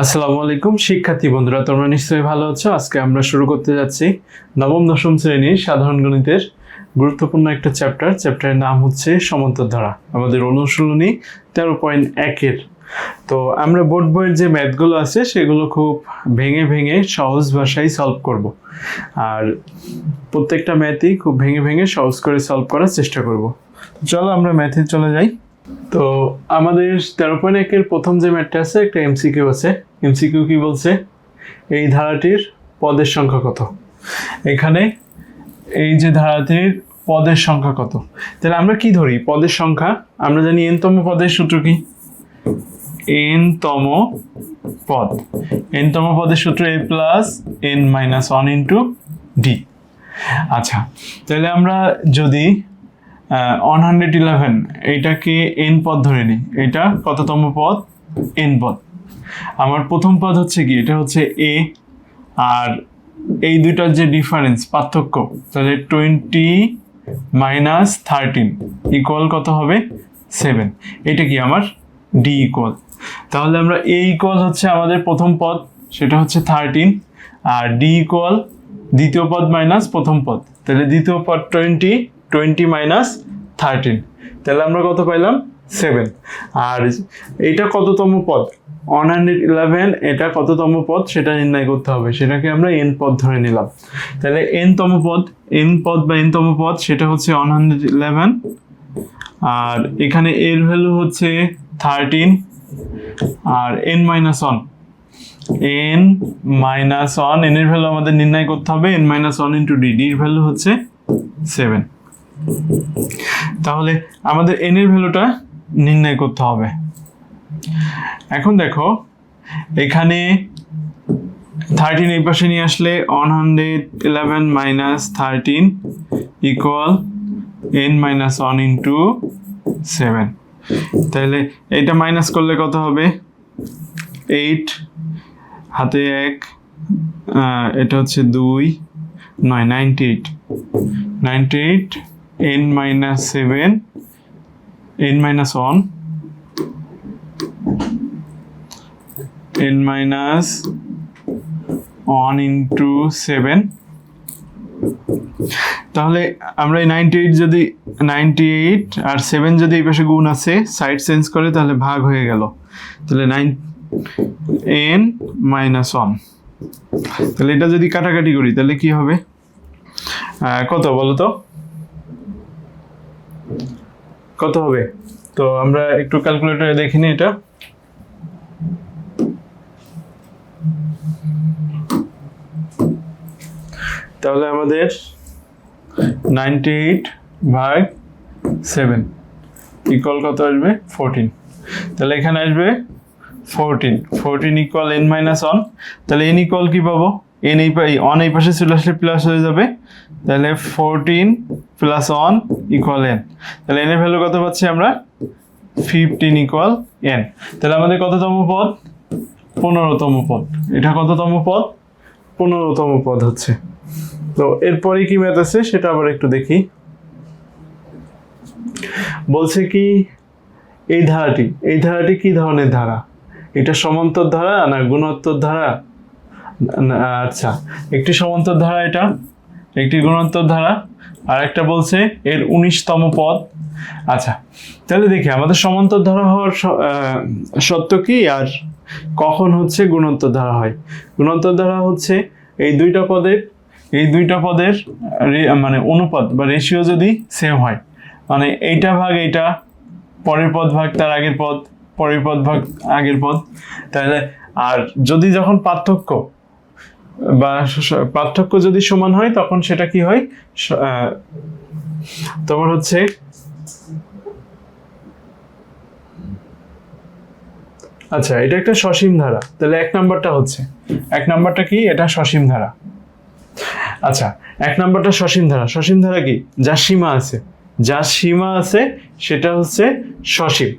আসসালামু আলাইকুম শিক্ষার্থী বন্ধুরা, তোমরা নিশ্চয়ই ভালো আছো। আজকে আমরা শুরু করতে যাচ্ছি নবম দশম শ্রেণীর সাধারণ গণিতের গুরুত্বপূর্ণ একটা চ্যাপ্টারের নাম হচ্ছে সমান্তরধারা। আমাদের অনুশীলনী 13.1-এর। তো আমরা বোর্ড বইয়ের যে ম্যাথগুলো আছে সেগুলো খুব ভেঙে ভেঙে সহজ ভাষায় সলভ করব, আর প্রত্যেকটা ম্যাথই খুব ভেঙে ভেঙে সহজ করে সলভ করার চেষ্টা করব। চলো আমরা ম্যাথে চলে যাই। তো আমাদের 13.1-এর প্রথম যে ম্যাথটা আছে একটা এমসিকিউ আছে। এমসিকিউ কি বলছে? এই ধারাটির পদের সংখ্যা কত? এখানে এই যে ধারাটির পদের সংখ্যা কত, তাহলে আমরা কি ধরি পদের সংখ্যা? আমরা জানি n-তম পদের সূত্র কি? n-তম পদ, n-তম পদের সূত্র a plus n minus 1 into D. আচ্ছা, তাহলে আমরা যদি 111 এইটাকে n পদ ধরে নিই, এটা কততম পদ? n পদ। আমার প্রথম পদ হচ্ছে কি? এটা হচ্ছে a, আর এই দুইটার যে ডিফারেন্স পার্থক্য, তাহলে 20 মাইনাস 13 ইকুয়াল কত হবে? 7। এটা কি আমার d ইকুয়াল। তাহলে আমরা a ইকুয়াল হচ্ছে আমাদের প্রথম পদ, সেটা হচ্ছে 13, আর d ইকুয়াল দ্বিতীয় পদ মাইনাস প্রথম পদ, তাহলে দ্বিতীয় পদ 20 মাইনাস 13, তাহলে আমরা কত পাইলাম? 7। আর এইটা কততম পদ? 111 এটা কততম পদ সেটা নির্ণয় করতে হবে, সেটাকে আমরা n পদ ধরে নিলাম। তাহলে n-তম পদ, n পদ বা n-তম পদ সেটা হচ্ছে 111, আর এখানে এর ভ্যালু হচ্ছে 13, আর n minus 1, n minus 1, n এর ভ্যালু আমাদের নির্ণয় করতে হবে n মাইনাস 1 ইন্টু ডি, ডির ভ্যালু হচ্ছে 7। তাহলে আমাদের n এর ভ্যালুটা নির্ণয় করতে হবে। এখন দেখো এখানে 13 এই পাশে নিয়ে আসলে 111 minus 13 equal n minus 1 into 7। তাহলে এটা মাইনাস করলে কত হবে? 8 হাতে 1, এটা হচ্ছে 2, 9, 98 n minus 7, n minus 1, n minus 1 into 7। তাহলে আমরা এই 98 আর 7 যদি এই পাশে গুণ আছে, সাইড চেঞ্জ করে তাহলে ভাগ হয়ে গেল, তাহলে n মাইনাস 1। তাহলে এটা যদি কাটাকাটি করি তাহলে কি হবে? কত বলো তো, কত হবে? তো আমরা একটু ক্যালকুলেটরে দেখি নি এটা। তাহলে আমাদের 98 ভাগ 7 ইকুয়াল কত আসবে? 14। তাহলে এখানে আসবে 14 ইকুয়াল n মাইনাস 1। তাহলে n ইকুয়াল কি পাবো? n এই 1 এই পাশে চলে আসলে প্লাস হয়ে যাবে, তাহলে 14 প্লাস 1 ইকুয়াল n। তাহলে n এর ভ্যালু কত পাচ্ছি আমরা? 15 ইকুয়াল n। তাহলে আমাদের কততম পদ? 15তম পদ। এটা কততম পদ? 15তম পদ হচ্ছে। তো এরপরে কি ম্যাথ আছে সেটা আবার একটু দেখি। বলছে কি এই ধারাটি কি ধরনের ধারা? এটা সমান্তর ধারা না গুণোত্তর ধারা? আচ্ছা, একটি সমান্তর ধারা, এটা একটি গুণোত্তর ধারা, আর একটা বলছে এর 19তম পদ। আচ্ছা, তাহলে দেখি আমাদের সমান্তর ধারা হওয়ার সত্য কি আর কখন হচ্ছে গুণোত্তর ধারা হয়। গুণোত্তর ধারা হচ্ছে এই দুইটা পদের মানে অনুপাত বা রেশিও যদি সেম হয়, মানে এইটা ভাগ এইটা, পরের পদ ভাগ তার আগের পদ, পরের পদ ভাগ আগের পদ, তাহলে আর যদি যখন পার্থক্য যদি সমান হয় তখন সেটা কি হয়? তখন হচ্ছে আচ্ছা, এটা একটা সসীম ধারা। তাহলে এক নাম্বারটা কি? এটা সসীম ধারা। আচ্ছা, এক নাম্বারটা সসীম ধারা কি? যার সীমা আছে সেটা হচ্ছে সসীম।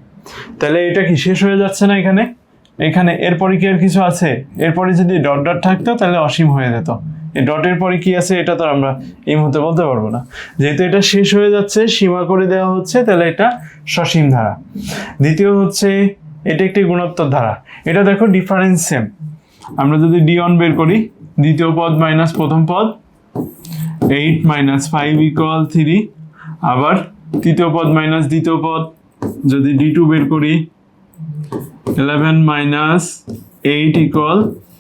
তাহলে এটা কি শেষ হয়ে যাচ্ছে না? এখানে এরপরে কি আর কিছু আছে? এরপরে যদি ডট ডট থাকতো তাহলে অসীম হয়ে যেত। এই ডটের পরে কি আছে এটা তো আমরা এই মুহূর্তে বলতে পারবো না। যেহেতু এটা শেষ হয়ে যাচ্ছে, সীমা করে দেওয়া হচ্ছে, তাহলে এটা সসীম ধারা। দ্বিতীয় হচ্ছে এটা একটি গুণোত্তর ধারা। এটা দেখো ডিফারেন্স সেম। আমরা যদি d1 বের করি, দ্বিতীয় পদ মাইনাস প্রথম পদ, 8 মাইনাস 5 ইকুয়াল 3, আবার তৃতীয় পদ মাইনাস দ্বিতীয় পদ, যদি d2 বের করি 11 মাইনাস 8 ইকুয়াল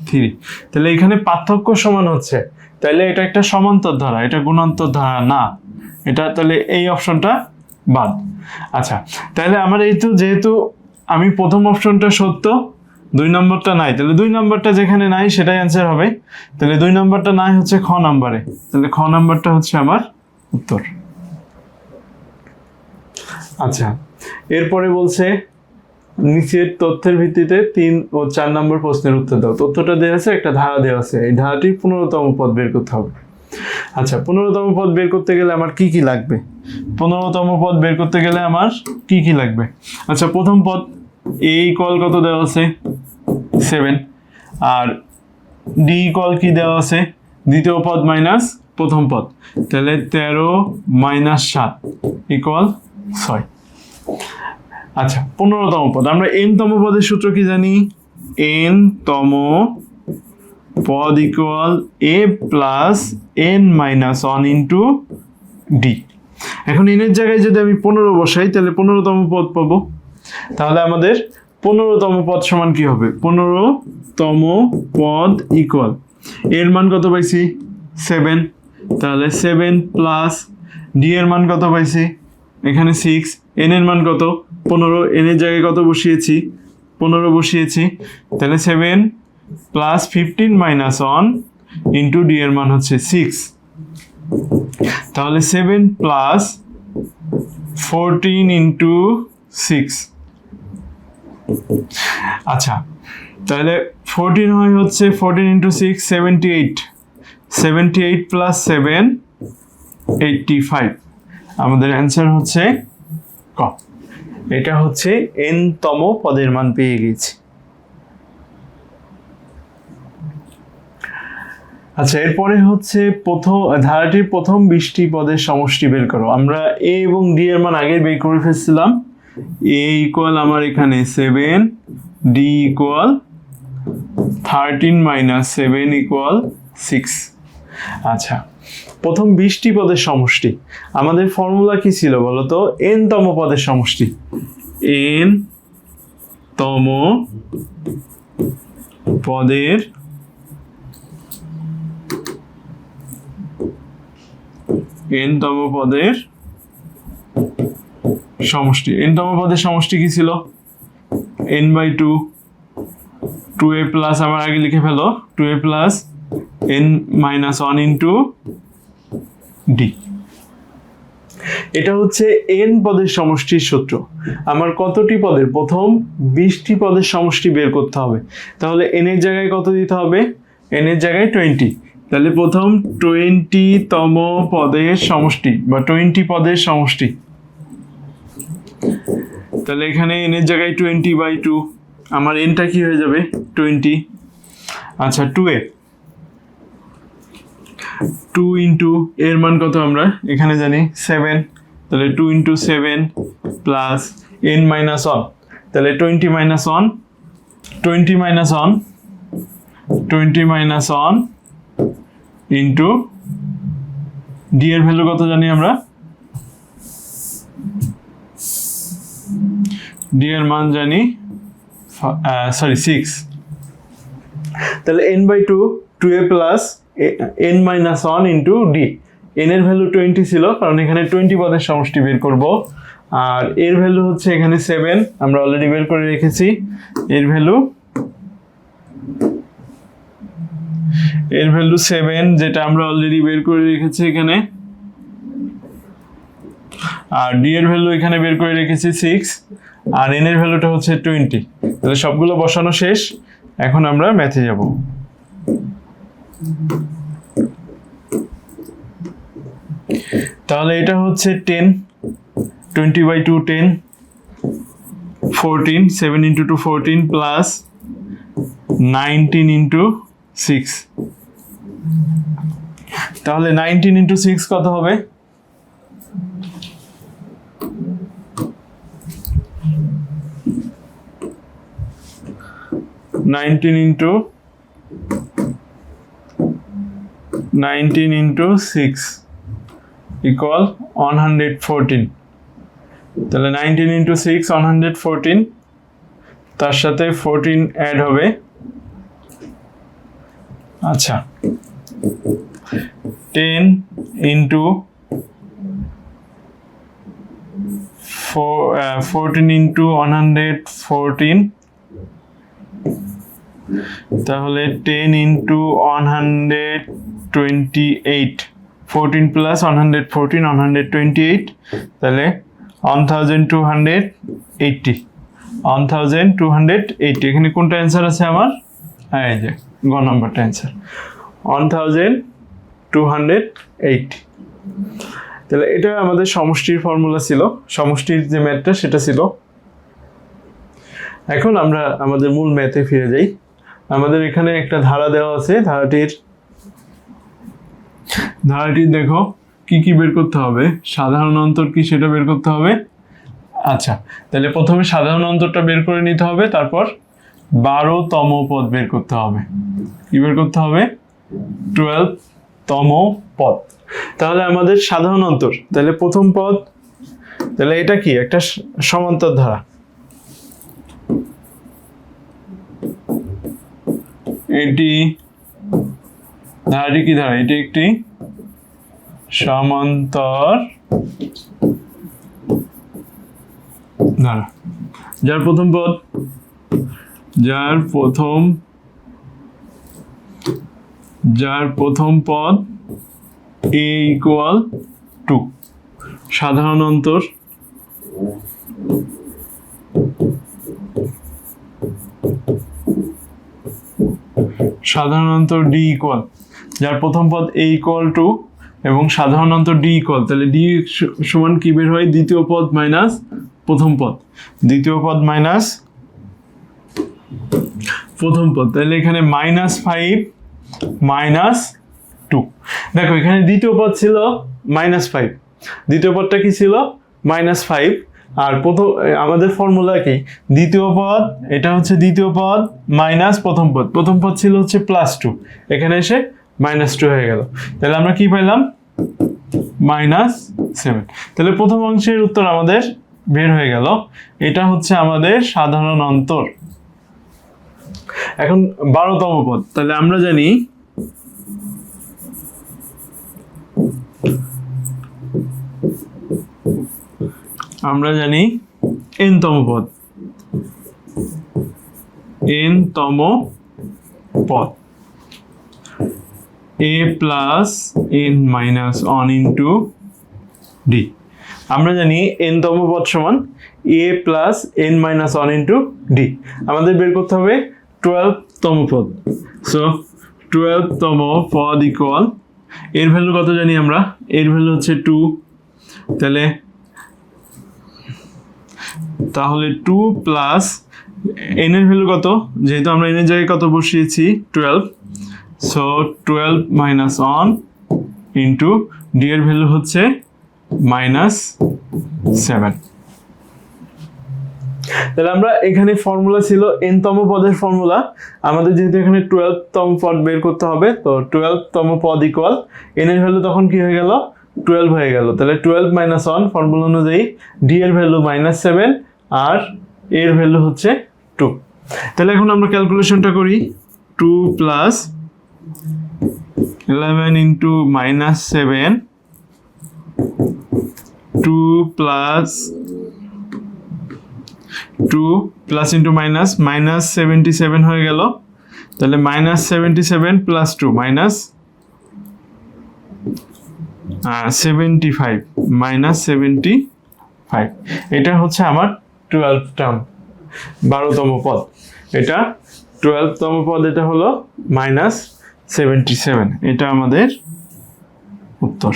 3। তাহলে এখানে পার্থক্য সমান হচ্ছে, তাহলে এটা একটা সমান্তর ধারা, এটা গুণান্তর ধারা না। এটা তাহলে এই অপশনটা বাদ। আচ্ছা, তাহলে আমার এই তো যেহেতু আমি প্রথম অপশনটা সত্য, 2 নম্বরটা নাই, তাহলে 2 নম্বরটা যেখানে নাই সেটাই অ্যান্সার হবে। তাহলে 2 নম্বরটা নাই হচ্ছে খ নম্বরে, তাহলে খ নম্বরটা হচ্ছে আমার উত্তর। আচ্ছা, এরপরে বলছে নিচের তথ্যের ভিত্তিতে 3 ও 4 নম্বর প্রশ্নের উত্তর দাও। তথ্যটা দেওয়া আছে, একটা ধারা দেওয়া আছে, এই ধারাটির 15তম পদ বের করতে হবে। আচ্ছা, 15তম পদ বের করতে গেলে আমার কি কি লাগবে? 15তম পদ বের করতে গেলে আমার কি কি লাগবে? আচ্ছা, প্রথম পদ a ইকুয়াল কত দেওয়া আছে? 7, আর d ইকুয়াল কি দেওয়া আছে? দ্বিতীয় পদ মাইনাস প্রথম পদ, তাহলে 13 মাইনাস 7 ইকুয়াল 6। আচ্ছা, 15তম পদ, আমরা n তম পদের সূত্র কি জানি? n তম পদ equal a plus n minus 1 into d। এখন n এর জায়গায় যদি আমি 15 বসাই, তাহলে 15তম পদ পাবো। তাহলে আমাদের 15তম পদ সমান কি হবে? 15তম পদ ইকুয়াল, এর মান কত পাইছি? 7, তাহলে 7 প্লাস d এর মান কত পাইছি? এখানে 6, n এর মান কত? 15, n এর জায়গায় কত বসিয়েছি? 15 বসিয়েছি, তাহলে 7 প্লাস 15 মাইনাস 1 ইন্টু d এর মান হচ্ছে 6, তাহলে 7 প্লাস 14 ইন্টু 6। আচ্ছা, তাহলে 14 হয় হচ্ছে 14 ইন্টু 6 78, 78 প্লাস 7 85। আমাদের অ্যান্সার হচ্ছে ক। এটা হচ্ছে n তম পদের মান পেয়ে গেছি। আচ্ছা, এরপরে হচ্ছে ধারাটির প্রথম 20টি পদের সমষ্টি বের করো। আমরা a এবং d এর মান আগে বের করে ফেলছিলাম। a ইকুয়াল আমার এখানে 7, d ইকুয়াল 13 মাইনাস 7 ইকুয়াল 6। আচ্ছা, প্রথম 20টি পদের সমষ্টি, আমাদের ফর্মুলা কি ছিল বলতো? n তম পদের সমষ্টি, n তম পদের n তম পদের সমষ্টি। n তম পদের সমষ্টি কি ছিল? n/2, 2a প্লাস, আমার আগে লিখে ফেলো, 2a plus n minus 1 into d। এটা হচ্ছে n পদের সমষ্টির সূত্র। আমার কতটি পদের? প্রথম 20টি পদের সমষ্টি বের করতে হবে। তাহলে n এর জায়গায় কত দিতে হবে? n এর জায়গায় 20, তাহলে প্রথম 20তম পদের সমষ্টি বা 20 পদের সমষ্টি, তাহলে এখানে n এর জায়গায় 20/2, আমার nটা কি হয়ে যাবে? 20। আচ্ছা, 2 ইন্টু এর মান কত আমরা এখানে জানি? 7, তাহলে 2 ইন্টু 7 প্লাস n মাইনাস 1, তাহলে 20 minus 1, 20 minus 1, 20 minus 1 into d এর ভ্যালু কত জানি আমরা? d এর মান জানি 6, তাহলে n/2, 2a plus n minus 1 into d। n এর ভ্যালু 20 ছিল, কারণ এখানে 20 পদের সমষ্টি বের করব, আর এর ভ্যালু হচ্ছে এখানে 7, আমরা অলরেডি বের করে রেখেছি। এর ভ্যালু 7, যেটা আমরা অলরেডি বের করে রেখেছি এখানে, আর d এর ভ্যালু এখানে বের করে রেখেছি 6, আর n এর ভ্যালুটা হচ্ছে 20। তাহলে সবগুলো বসানো শেষ, এখন আমরা ম্যাথে যাব। তাহলে এটা হচ্ছে 10, 20/2 10, 14, 7 ইন্টু 2 14 প্লাস 19 ইন্টু 6। তাহলে 19 ইন্টু 6 কত হবে? 19 into 6 equal 114, তাহলে 19 into 6 114, তার সাথে 14 অ্যাড হবে। আচ্ছা 10 into 14 into 114, তাহলে 10 into 128, 14 plus 114 128, তাহলে 1280, 1280। এখানে কোনটা অ্যান্সার আছে আমার? হ্যাঁ এই যে গ নাম্বারটা অ্যান্সার 1280। তাহলে এটা আমাদের সমষ্টির ফর্মুলা ছিল, সমষ্টির যে ম্যাথটা সেটা ছিল। এখন আমরা আমাদের মূল ম্যাথে ফিরে যাই। আমাদের এখানে একটা ধারা দেওয়া আছে, ধারাটির দেখো কি কি বের করতে হবে, সাধারণ অন্তর কি সেটা বের করতে হবে। আচ্ছা তাহলে প্রথমে সাধারণ অন্তরটা বের করে নিতে হবে, তারপর 12তম পদ বের করতে হবে। কি বের করতে হবে? 12তম পদ। তাহলে আমাদের সাধারণ অন্তর, তাহলে প্রথম পদ, তাহলে এটা কি একটা সমান্তর ধারা, এটি ধারাটি কি ধারা? এটি একটি সমান্তর ধারা। যার প্রথম পদ, a equal to সাধারণ অন্তর d ইকুয়াল, যার প্রথম পদ a equal to এবং সাধারণ অন্তর d ইকুয়াল, তাহলে d সমান কি বের হয়? দ্বিতীয় পদ মাইনাস প্রথম পদ, দ্বিতীয় পদ মাইনাস প্রথম পদ। তাহলে এখানে -5 -2। দেখো এখানে দ্বিতীয় পদ ছিল -5, দ্বিতীয় পদটা কি ছিল? -5। আর প্রথম আমাদের ফর্মুলা কি? দ্বিতীয় পদ, এটা হচ্ছে দ্বিতীয় পদ মাইনাস প্রথম পদ, প্রথম পদ ছিল হচ্ছে +2, এখানে এসে -2 হয়ে গেল। তাহলে আমরা কি পাইলাম? -7। তাহলে প্রথম অংশের উত্তর আমাদের বের হয়ে গেল। এটা হচ্ছে আমাদের সাধারণ অন্তর। এখন 12তম পদ, তাহলে আমরা জানি n-তম পদ, n-তম পদ a plus n minus 1 into d। আমরা জানি n-তম পদ সমান a plus n minus 1 into d। আমাদের বের করতে হবে 12তম পদ। সো 12তম পদ ইকুয়াল, এর ভ্যালু কত জানি আমরা? এর ভ্যালু হচ্ছে 2, তাহলে 2 প্লাস n এর ভ্যালু কত? যেহেতু আমরা n এর জায়গায় কত বসিয়েছি? 12, সো 12 minus 1 into d এর ভ্যালু হচ্ছে -7। তাহলে আমরা এখানে ফর্মুলা ছিল n-তম পদের ফর্মুলা, আমাদের যেহেতু এখানে 12তম পদ বের করতে হবে, তো 12তম পদ ইকুয়াল n এর ভ্যালু তখন কি হয়ে গেল? 12 হয়ে গেল। তাহলে 12 minus 1 ফর্মুলা অনুযায়ী d এর ভ্যালু -7 আর এর ভ্যালু হচ্ছে 2। তাহলে এখন আমরা ক্যালকুলেশনটা করি। 2 plus 11 into -7, 2 plus 2 plus into minus -77 হয়ে গেল। তাহলে -77 plus 2 -75 -75। এটা হচ্ছে আমার 12তম পদ। এটা 12তম পদ, এটা হলো -77। এটা আমাদের উত্তর।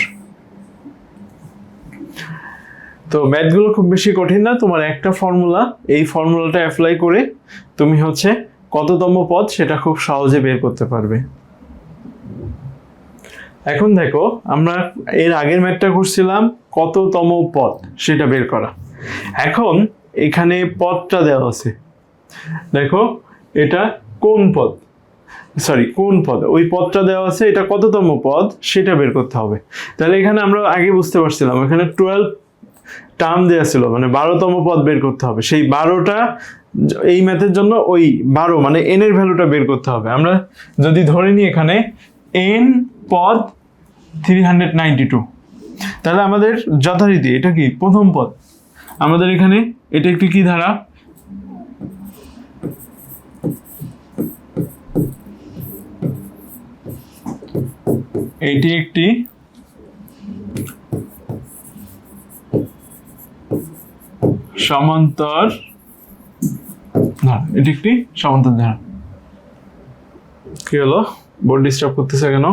তো ম্যাথগুলো খুব বেশি কঠিন না, তোমার একটা ফর্মুলা, এই ফর্মুলাটা অ্যাপ্লাই করে তুমি হচ্ছে কততম পদ সেটা খুব সহজে বের করতে পারবে। এখন দেখো আমরা এর আগের ম্যাথটা করছিলাম কততম পদ সেটা বের করা। এখন এখানে পদটা দেওয়া আছে, দেখো এটা কোন পদ, কোন পদ, ওই পদটা দেওয়া আছে, এটা কততম পদ সেটা বের করতে হবে। তাহলে এখানে আমরা আগে বুঝতে পারছিলাম এখানে 12 টার্ম দেওয়া ছিল, মানে 12তম পদ বের করতে হবে। সেই 12টা এই ম্যাথের জন্য ওই 12 মানে n এর ভ্যালুটা বের করতে হবে। আমরা যদি ধরে নিই এখানে n পদ 392, তাহলে আমাদের যথারীতি এটা কি প্রথম পদ, আমাদের এখানে এটা একটি কি ধারা, এটি একটি সমান্তর ধারা, এটি একটি সমান্তর ধারা। কি হলো, বোর্ড ডিস্টার্ব করতেছে কেন?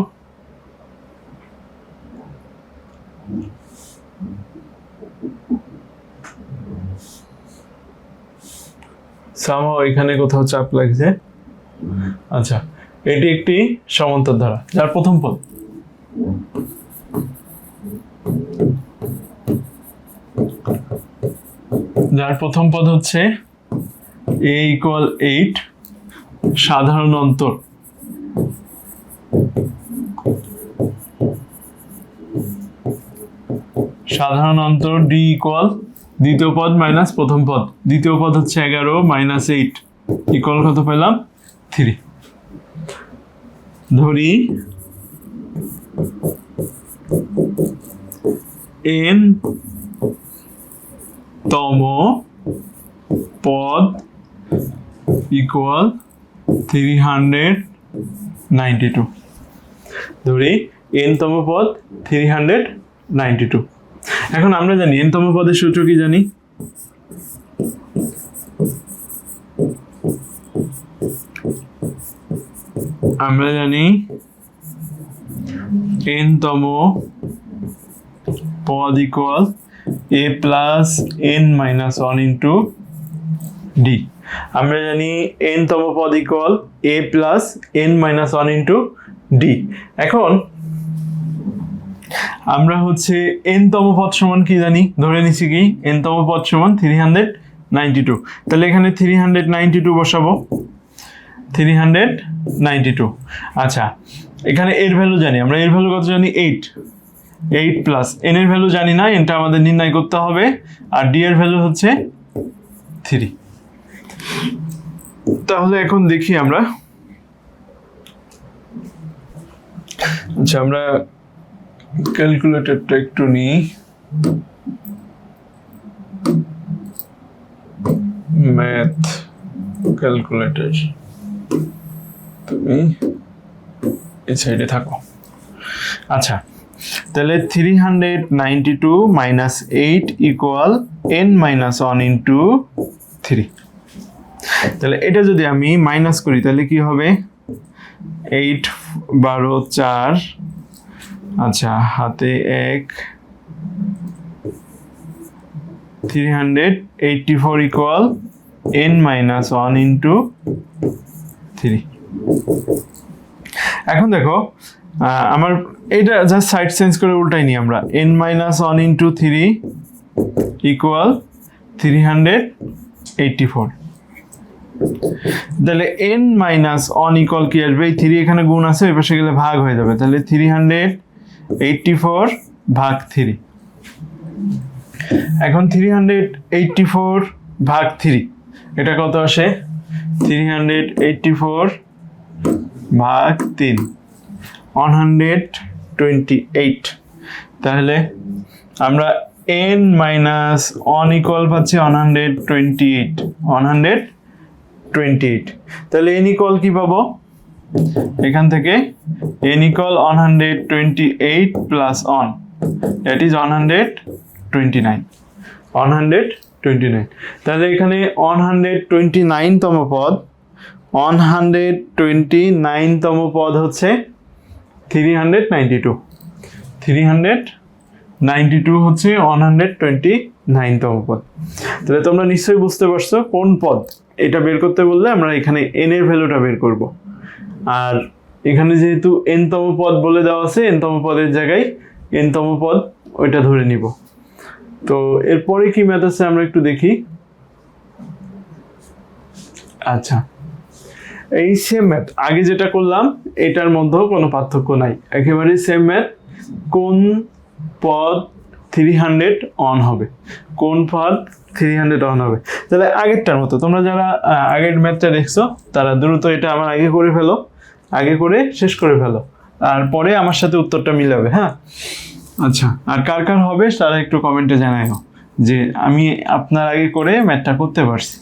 সামহাও এখানে কোথাও চাপ লাগছে। আচ্ছা, এটি একটি সমান্তর ধারা যার প্রথম পদ হচ্ছে a = 8, সাধারণ অন্তর d = দ্বিতীয় পদ মাইনাস প্রথম পদ, দ্বিতীয় পদ হচ্ছে 11 - 8 ইকুয়াল কত পেলাম 3। ধরি n তম পদ ইকুয়াল 392। ধরি n তম পদ 392। এখন আমরা জানি n তম পদের সূত্র কি জানি, আমরা জানি n তম পদ equal a + n - 1 into d। আমরা জানি n তম পদ equal a + n - 1 into d। এখন আমরা হচ্ছে n তম পদ সমান কি জানি, ধরে নিছি কি n তম পদ সমান 392। তাহলে এখানে 392 বসাবো, 392। আচ্ছা, এখানে এর ভ্যালু জানি, আমরা এর ভ্যালু কত জানি 8 প্লাস n এর ভ্যালু জানি না, nটা আমাদের নির্ণয় করতে হবে, আর d এর ভ্যালু হচ্ছে 3। তাহলে এখন দেখি আমরা, আচ্ছা আমরা ক্যালকুলেটরটা একটু নিই, ম্যাথ ক্যালকুলেটর, তুমি এই সাইডে থাকো। আচ্ছা, তাহলে 392 - 8 ইকুয়াল n - 1 ইন্টু 3। তাহলে এটা যদি আমি মাইনাস করি তাহলে কি হবে, 8 12 4, আচ্ছা হাতে 1, 384 ইকুয়াল n - 1 ইন্টু 3। এখন দেখো আমার এইটা জাস্ট সাইড চেঞ্জ করে উল্টাই নিই আমরা, n - 1 ইন্টু 3 ইকুয়াল 384। তাহলে n - 1 ইকুয়াল কি আসবে, এই 3 এখানে গুণ আছে, ওই পাশে গেলে ভাগ হয়ে যাবে, তাহলে 384 ভাগ 3। এখন 384 ভাগ 3 এটা কত আসে, 384 ভাগ 3 128। তাহলে আমরা n - 1 ইকুয়াল পাচ্ছি 128। তাহলে n ইকুয়াল কি পাবো, এখান থেকে n equal 128 plus 1, that is 129। তাহলে এখানে 129 তম পদ, 129 তম পদ হচ্ছে 392। 392 হচ্ছে 129 তম পদ। তাহলে তোমরা নিশ্চয়ই বুঝতে পারছো কোন পদ, এটা বের করতে বললে আমরা এখানে n এর ভ্যালুটা বের করব। আর এখানে যেহেতু n তম পদ বলে দেওয়া আছে, n তম পদের জায়গায় n তম পদ ওইটা ধরে নিব। তো এরপরে কি ম্যাথ আছে আমরা একটু দেখি। আচ্ছা, এই সেম ম্যাথ আগে যেটা করলাম এটার মধ্যেও কোনো পার্থক্য নাই, একেবারে সেম ম্যাথ। কোন পদ 300 অন হবে, কোন পদ 300 অন হবে। তাহলে আগেরটার মতো তোমরা যারা আগের ম্যাথটা দেখছো তারা দ্রুত এটা আমার আগে করে ফেলো, আগে করে শেষ করে ফেলো, আর পরে আমার সাথে উত্তরটা মিলাবে। হ্যাঁ, আচ্ছা, আর কার কার হবে তারা একটু কমেন্টে জানাইও যে আমি আপনার আগে করে ম্যাথটা করতে পারছি।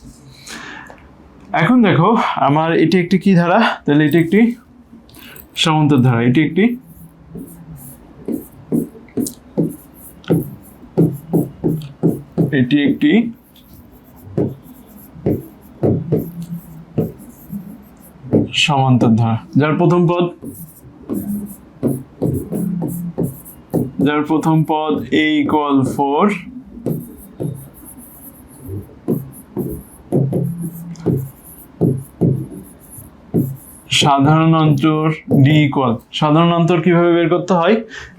এখন দেখো আমার এটি একটি কি ধারা, তাহলে এটি একটি সমান্তর ধারা, এটি একটি সমান্তর ধারা, যার প্রথম পদ a = 4, সাধারণ অন্তর d = সাধারণ অন্তর কিভাবে বের করতে হয়,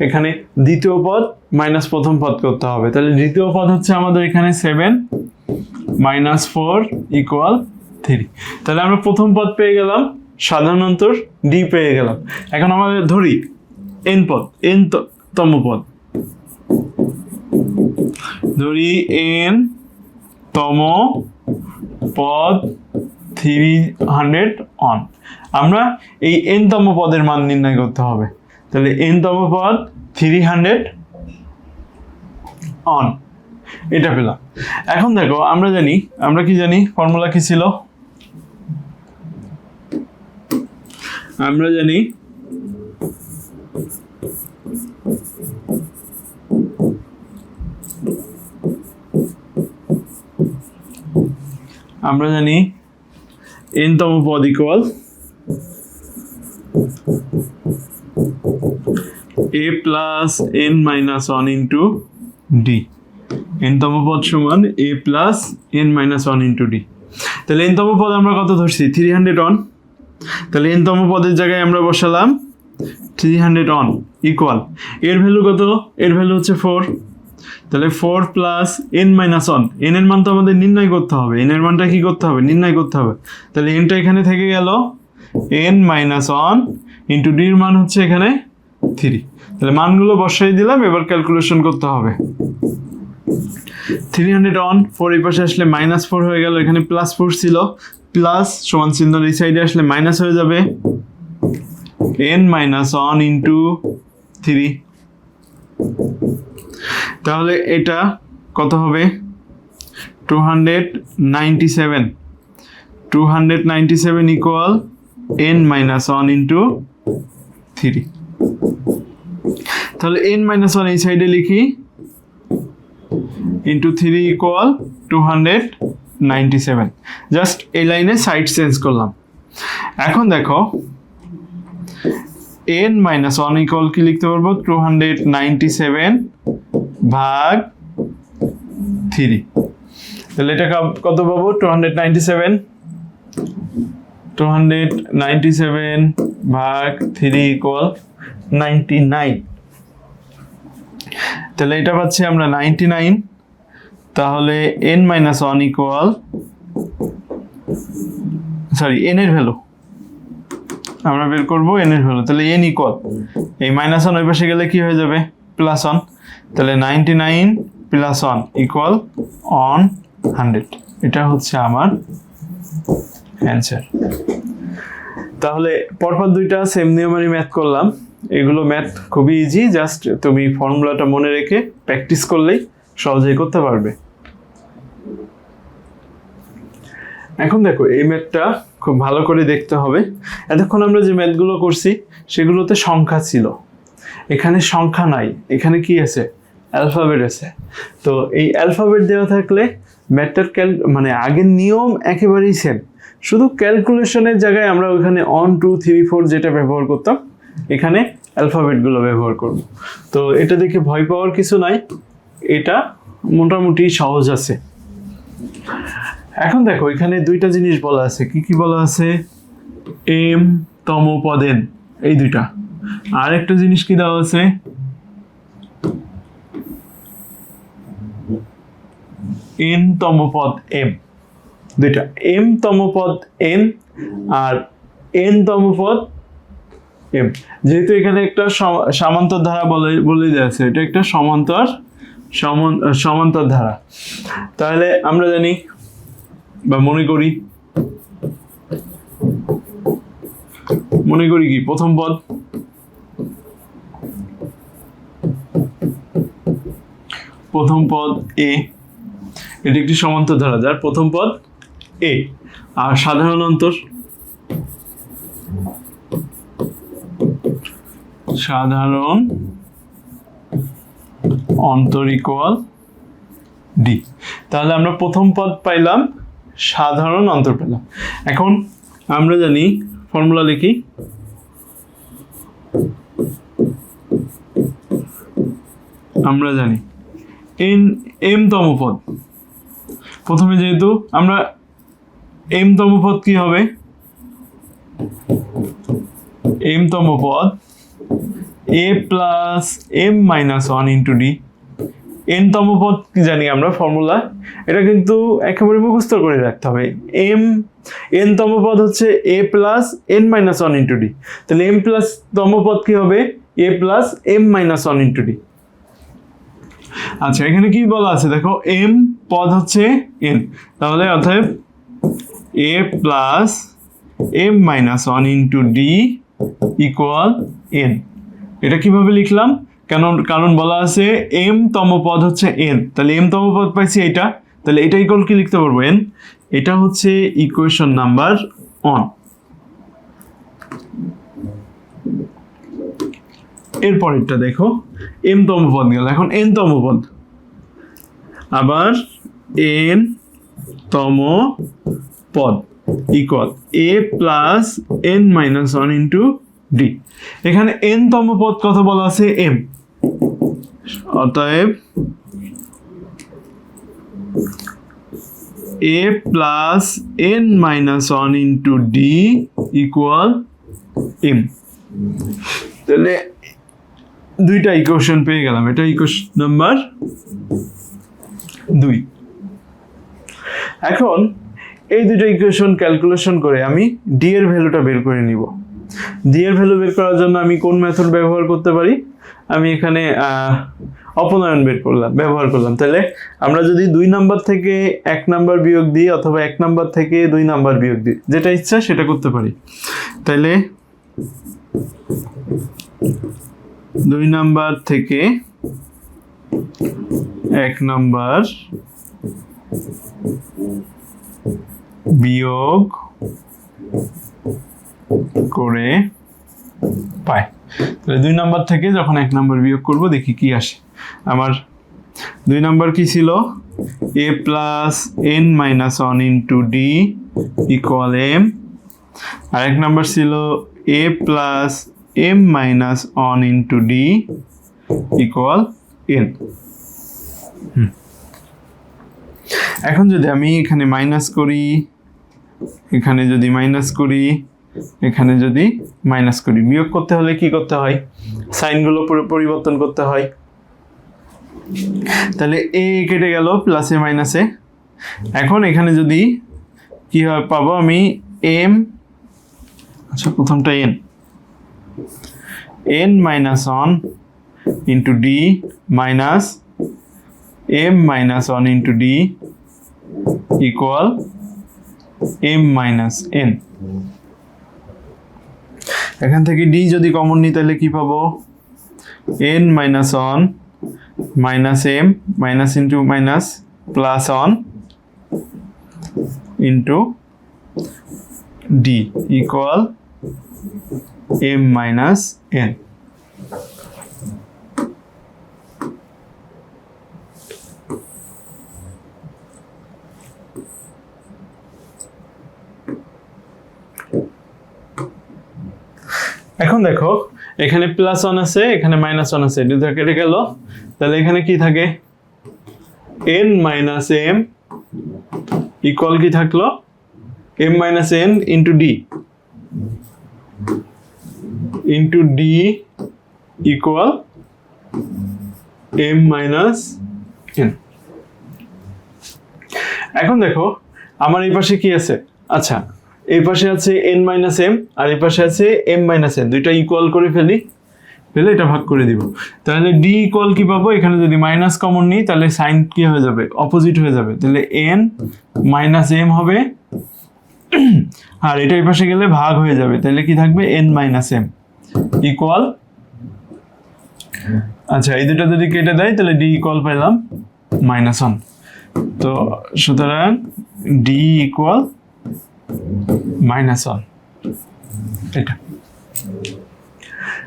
এখানে দ্বিতীয় পদ মাইনাস প্রথম পদ করতে হবে। তাহলে দ্বিতীয় পদ হচ্ছে আমাদের এখানে 7 - 4 = 3। তাহলে আমরা প্রথম পদ পেয়ে গেলাম, সাধারণ অন্তর d পেয়ে গেলাম। এখন আমাদের ধরি n পদ, n তম পদ, ধরি n তম পদ 300 অন। আমরা এই n তম পদের মান নির্ণয় করতে হবে। তাহলে n তম পদ 300 অন, এটা পেলাম। এখন দেখো আমরা কি জানি, ফর্মুলা কি ছিল, আমরা জানি n তম পদ = a + n - 1 * d। n তম পদ সমান a + n - 1 * d। তাহলে n তম পদ আমরা কত ধরছি, 300 অন। তাহলে n তম পদের জায়গায় আমরা বসালাম 300 অন ইকুয়াল, এর ভ্যালু কত, এর ভ্যালু হচ্ছে 4। তাহলে 4 + n - 1, n এর মান তো আমাদের নির্ণয় করতে হবে, n এর মানটা কি করতে হবে, নির্ণয় করতে হবে। তাহলে n টা এখানে থেকে গেল, n - 1 * d এর মান হচ্ছে এখানে 3। তাহলে মানগুলো বসাই দিলাম, এবার ক্যালকুলেশন করতে হবে। 300 অন, 4 এই পাশে আসলে -4 হয়ে গেল, এখানে +4 ছিল, প্লাস সমান চিহ্ন এই সাইডে আসলে মাইনাস হয়ে যাবে, n - 1 * 3। তাহলে এটা কত হবে, 297 = n - 1 * 3। তাহলে n - 1 এই সাইডে লিখি, * 3 = 297। জাস্ট এই লাইনে সাইড চেঞ্জ করলাম। এখন দেখো n - 1 = কি লিখতে পারবো, 297 ভাগ 3। তাহলে এটা কত পাবো, 297 ভাগ 3 = 99। তাহলে এটা পাচ্ছি আমরা 99। তাহলে n - 1 n এর ভ্যালু আমরা বের করবো, n এর ভ্যালু। তাহলে n = এই -1 ওই পাশে গেলে কি হয়ে যাবে, +1। তাহলে 99 + 1 = 100। এটা হচ্ছে আমার অ্যান্সার। তাহলে পরপর দুইটা সেম নিয়মেরই ম্যাথ করলাম। এগুলো ম্যাথ খুবই ইজি, জাস্ট তুমি ফর্মুলাটা মনে রেখে প্র্যাকটিস করলেই সহজেই করতে পারবে। এখন দেখো এই ম্যাথটা খুব ভালো করে দেখতে হবে। এতক্ষণ আমরা যে ম্যাথগুলো করছি সেগুলোতে সংখ্যা ছিল, এখানে সংখ্যা নাই, এখানে কি আছে, অ্যালফাবেট আছে। তো এই অ্যালফাবেট দেওয়া থাকলে ম্যাথটার আগের নিয়ম একেবারেই সেম, শুধু ক্যালকুলেশনের জায়গায় আমরা ওইখানে 1 2 3 4 যেটা ব্যবহার করতাম এখানে অ্যালফাবেটগুলো ব্যবহার করব। তো এটা দেখে ভয় পাওয়ার কিছু নাই, এটা মোটামুটি সহজ আছে। এখন দেখো এখানে দুইটা জিনিস বলা আছে, কি কি বলা আছে, m তম পদ n, এই দুইটা। আর একটা জিনিস কি দেওয়া আছে, n তম পদ m। দুইটা m তম পদ n আর n তম পদ m, যেহেতু এখানে একটা সমান্তর ধারা বলে যাচ্ছে, এটা একটা সমান্তর ধারা, তাহলে আমরা জানি বা মনে করি কি প্রথম পদ a, এটি একটি সমান্তর ধারা যার প্রথম পদ a, আর সাধারণ অন্তর ইকুয়াল d। তাহলে আমরা প্রথম পদ পাইলাম, সাধারণ অন্তর পেলাম। এখন আমরা জানি ফর্মুলা লিখি, আমরা জানি m তম পদ, প্রথমে যেহেতু আমরা m তম পদ কি হবে, m তম পদ a plus m minus 1 into d। n তম পদ কি জানি আমরা ফর্মুলা, এটা কিন্তু একেবারে মুখস্থ করে রাখতে হবে। n তম পদ হচ্ছে a plus n minus 1 into d, তাহলে m প্লাস তম পদ কি হবে a plus m minus 1 into d। আচ্ছা, এখানে কি বলা আছে দেখো, m পদ হচ্ছে n, তাহলে অতএব a plus m minus 1 into d equal n। এটা কিভাবে লিখলাম, কারণ বলা আছে m তম পদ হচ্ছে n, তাহলে m তম পদ পাইছি এটা, তাহলে এটা ইকুয়াল কি লিখতে পারবো n। এটা হচ্ছে ইকুয়েশন নাম্বার 1। এরপরেরটা দেখো, m তম পদ গেল, এখন n তম পদ, আবার n তম পদ equal a plus n minus 1 into d। এখানে n তম পদ কত বলা আছে m, অতএব a plus n minus 1 into d equal m। তাহলে দুইটা ইকুয়েশন পেয়ে গেলাম, এটা ইকুয়েশন নাম্বার 2। এখন এই দুটো ইকুয়েশন ক্যালকুলেশন করে আমি d এর ভ্যালুটা বের করে নিব। d এর ভ্যালু বের করার জন্য আমি কোন মেথড ব্যবহার করতে পারি, আমি এখানে অপনয়ন ব্যবহার করলাম। তাহলে আমরা যদি 2 নাম্বার থেকে 1 নাম্বার বিয়োগ দিই, অথবা 1 নাম্বার থেকে 2 নাম্বার বিয়োগ দিই, যেটা ইচ্ছা সেটা করতে পারি। তাহলে 2 নাম্বার থেকে 1 নাম্বার বিয়োগ করে পাই। তাহলে 2 নাম্বার থেকে যখন 1 নাম্বার বিয়োগ করব, দেখি কি আসে। আমার 2 নাম্বার কি ছিল, a plus n minus 1 into d equal m, আর 1 নাম্বার ছিল a plus m minus 1 into d equal n। এখন যদি আমি এখানে মাইনাস করি, এখানে যদি মাইনাস করি, এখানে যদি মাইনাস করি, বিয়োগ করতে হলে কি করতে হয়, সাইনগুলো পরিবর্তন করতে হয়। তাহলে a কেটে গেল প্লাসে মাইনাসে। এখন এখানে যদি কি হয় পাবো আমি m, আচ্ছা প্রথমটা n minus 1 into d minus m minus 1 into d equal m minus n। এখান থেকে d যদি কমন নিই তাহলে কি পাবো, n minus 1 minus m minus into minus plus 1 into d equal m minus n। এখন দেখো এখানে প্লাস 1 আছে, এখানে মাইনাস 1 আছে, দুটো কেটে গেল। তাহলে এখানে কি থাকে, n মাইনাস m ইকুয়াল কি থাকলো, m minus n into d equal m minus n। এখন দেখো আমার এই পাশে কি আছে, আচ্ছা এই পাশে আছে n মাইনাস এম আর এই পাশে আছে m মাইনাস n, দুইটা ইকুয়াল করে ফেলে এটা ভাগ করে দিব। তাহলে d ইকুয়াল কি পাবো, এখানে যদি মাইনাস কমন নিই তাহলে সাইন কি হয়ে যাবে, অপোজিট হয়ে যাবে, তাহলে n মাইনাস m হবে আর এটা এই পাশে গেলে ভাগ হয়ে যাবে, তাহলে কি থাকবে n মাইনাস m ইকুয়াল, আচ্ছা এই দুটো যদি কেটে দেয় তাহলে d ইকুয়াল পেলাম -1। তো সুতরাং d ইকুয়াল -1 এটা,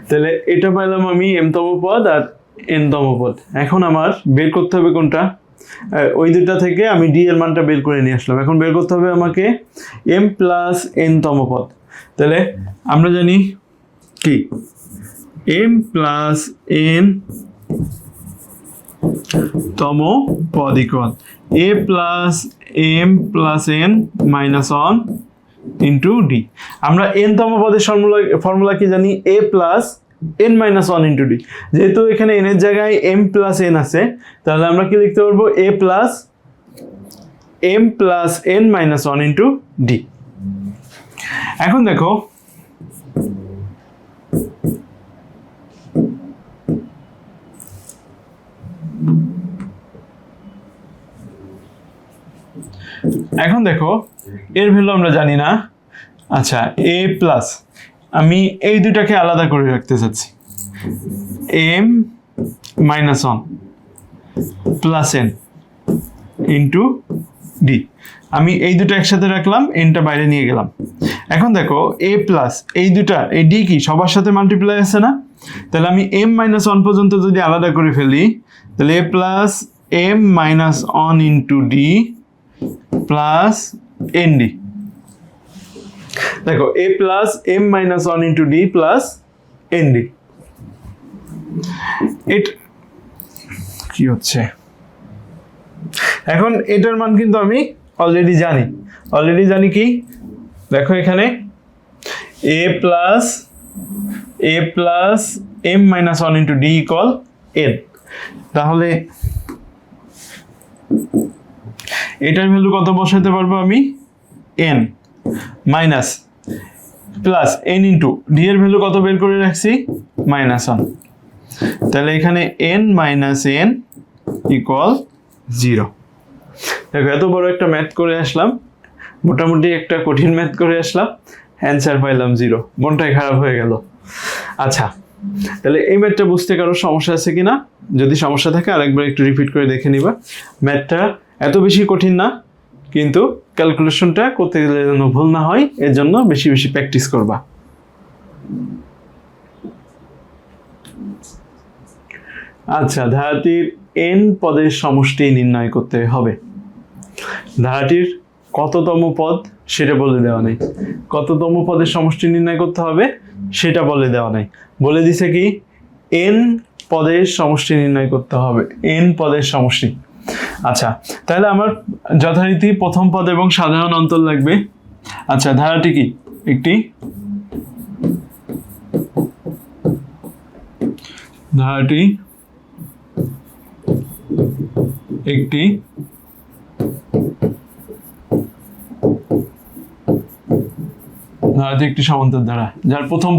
তাহলে এটা পাইলাম আমি m তম পদ আর n তম পদ। এখন আমার বের করতে হবে কোনটা, ওই দুটা থেকে আমি d এর মানটা বের করে নিয়ে আসলাম, এখন বের করতে হবে আমাকে m প্লাস n তম পদ। তাহলে আমরা জানি কি m প্লাস n তম পদ equal a plus m plus n minus 1 into d। আমরা n তম পদের ফর্মুলা কি জানি, a plus n minus 1 into d। যেহেতু এখানে n এর জায়গায় m প্লাস n আছে, তাহলে আমরা কি লিখতে পারবো a plus m plus n minus 1 into d। এখন দেখো এর ভ্যালু আমরা জানি না। আচ্ছা a প্লাস, আমি এই দুটাকে আলাদা করে রাখতে চাচ্ছি, m minus 1 plus n into d। আমি এই দুটো একসাথে রাখলাম, nটা বাইরে নিয়ে গেলাম। এখন দেখো a প্লাস এই দুটা, এই d কি সবার সাথে মাল্টিপ্লাই আছে না, তাহলে আমি m মাইনাস 1 পর্যন্ত যদি আলাদা করে ফেলি তাহলে a plus m minus 1 into d plus nd। দেখো a plus m minus 1 into d plus nd, এটা কি হচ্ছে, এখন এটার মান কিন্তু আমি অলরেডি জানি কি, দেখো এখানে a plus m minus 1 into d equal n। তাহলে এটার ভ্যালু কত বসাতে পারবো আমি, n minus plus n into d এর ভ্যালু কত বের করে রাখছি, -1। তাহলে এখানে n মাইনাস n ইকুয়াল 0। দেখো এত বড় একটা ম্যাথ করে আসলাম, মোটামুটি একটা কঠিন ম্যাথ করে আসলাম, অ্যান্সার পাইলাম 0, মনটাই খারাপ হয়ে গেল। আচ্ছা তাহলে এই ম্যাথটা বুঝতে কারো সমস্যা আছে কিনা, যদি সমস্যা থাকে আরেকবার একটু রিপিট করে দেখে নিবা। ম্যাথটা এত বেশি কঠিন না, কিন্তু ক্যালকুলেশনটা করতে গেলে যেন ভুল না হয় এর জন্য বেশি বেশি প্র্যাকটিস করবা। আচ্ছা ধারাটির n পদের সমষ্টি নির্ণয় করতে হবে। ধারাটির কততম পদ সেটা বলে দেওয়া নেই, কততম পদের সমষ্টি নির্ণয় করতে হবে সেটা বলে দেওয়া নেই, বলে দিছে কি n পদের সমষ্টি নির্ণয় করতে হবে, n পদের সমষ্টি। আচ্ছা তাহলে আমার যথারীতি প্রথম পদ এবং সাধারণ অন্তর লাগবে। আচ্ছা ধারাটি কি, ধারাটি একটি সমান্তর ধারা যার প্রথম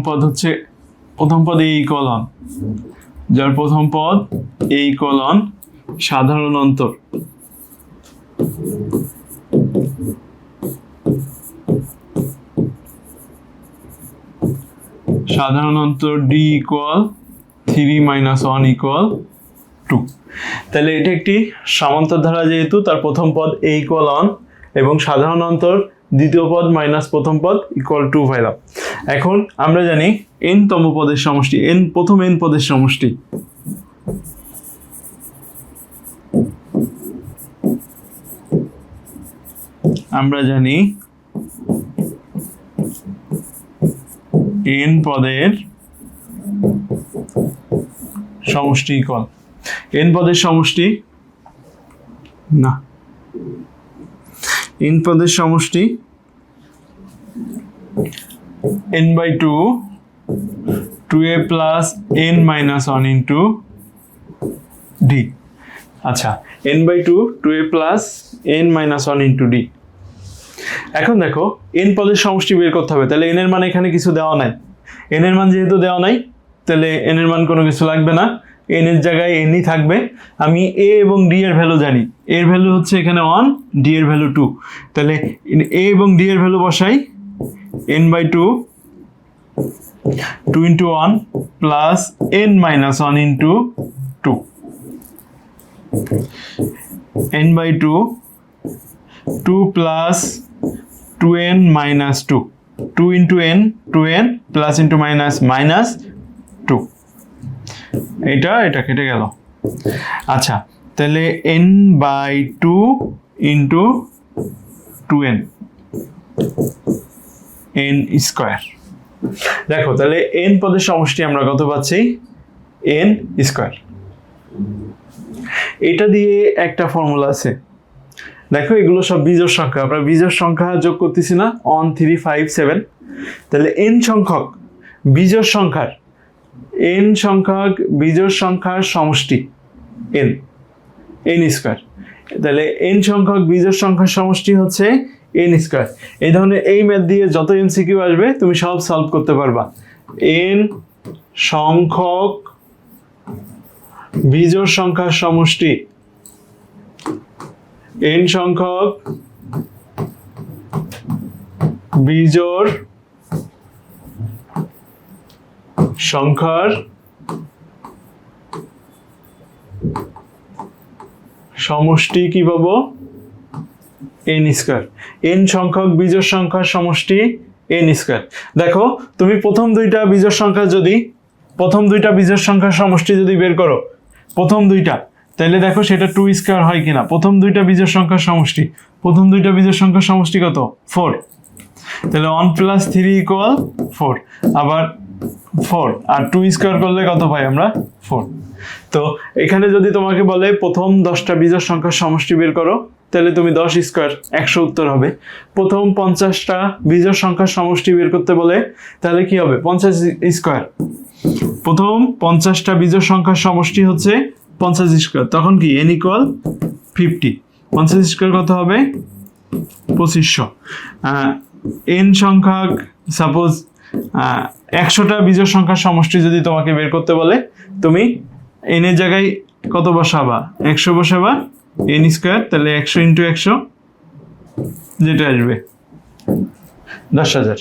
পদ হচ্ছে এই কলন, যার প্রথম পদ এই কলন সাধারণ অন্তর, d ইকুয়াল 3 মাইনাস 1 ইকুয়াল 2। তাহলে এটা একটি সমান্তর ধারা, যেহেতু তার প্রথম পদ এই কলন এবং সাধারণ অন্তর দ্বিতীয় পদ মাইনাস প্রথম পদ ইকুয়াল 2 পাইলাম। এখন আমরা জানি n তম পদের সমষ্টি, প্রথম n পদের সমষ্টি, আমরা জানি n পদের সমষ্টি ইকুয়াল n পদের সমষ্টি না, n পদের সমষ্টি n by 2 2a plus n minus 1 into d। আচ্ছা n/2 2a plus n minus 1 into D. এখন দেখো n পদের সমষ্টি বের করতে হবে, তাহলে n এর মান এখানে কিছু দেওয়া নাই, n এর মান যেহেতু দেওয়া নাই তাহলে n এর মান কোনো কিছু লাগবে না, n এর জায়গায় n ই থাকবে। আমি a এবং d এর ভ্যালু জানি, a এর ভ্যালু হচ্ছে এখানে 1, d এর ভ্যালু 2, তাহলে a এবং d এর ভ্যালু বসাই n/2 2 into 1 plus n minus 1 into 2, n/2 2 plus 2n minus 2, 2 into n 2n plus into minus minus 2, এটা কেটে গেল। আচ্ছা তাহলে n/2 into 2n n square. দেখো তাহলে n পদের সমষ্টি আমরা কত পাচ্ছি, n স্কয়ার। এটা দিয়ে একটা ফর্মুলা আছে, দেখো এগুলো সব বিজোড় সংখ্যা, আমরা বিজোড় সংখ্যা যোগ করতেছি না, 1 3 5 7, তাহলে n সংখ্যক বিজোড় সংখ্যার সমষ্টি n স্কয়ার, তাহলে n সংখ্যক বিজোড় সংখ্যার সমষ্টি হচ্ছে n স্কয়ার। এই ধরনের এই ম্যাথ দিয়ে যত এমসিকিউ আসবে তুমি সব সলভ করতে পারবা। n সংখ্যক বিজোড় সংখ্যার সমষ্টি, n সংখ্যক বিজোড় সংখ্যার সমষ্টি কি পাবো, n স্কয়ার। n সংখ্যক বিজোড় সংখ্যার সমষ্টি n স্কয়ার। দেখো তুমি প্রথম দুইটা বিজোড় সংখ্যার সমষ্টি যদি বের করো, প্রথম দুইটা, তাহলে দেখো সেটা 2 স্কয়ার হয় কিনা। প্রথম দুইটা বিজোড় সংখ্যার সমষ্টি কত, 4, তাহলে 1 plus 3 equal 4, আবার 4 আর 2 স্কয়ার করলে কত পাই আমরা, 4। তো এখানে যদি তোমাকে বলে প্রথম 10টা বিজোড় সংখ্যার সমষ্টি বের করো, তাহলে তুমি 10 স্কয়ার 100 উত্তর হবে। প্রথম 50টা বিজোড় সংখ্যার সমষ্টি বের করতে বলে, তাহলে কি হবে, 50 স্কয়ার। প্রথম 50টা বিজোড় সংখ্যার সমষ্টি হচ্ছে 50 স্কয়ার, তখন কি n ইকুয়াল 50, 50 স্কয়ার কত হবে, 2500। n সংখ্যক সাপোজ 100টা বিজোড় সংখ্যার সমষ্টি যদি তোমাকে বের করতে বলে, তুমি n এর জায়গায় কত বসাবা, 100 বসাবা, n স্কয়ার, তাহলে 100 ইন্টু 100 যেটা আসবে 10,000।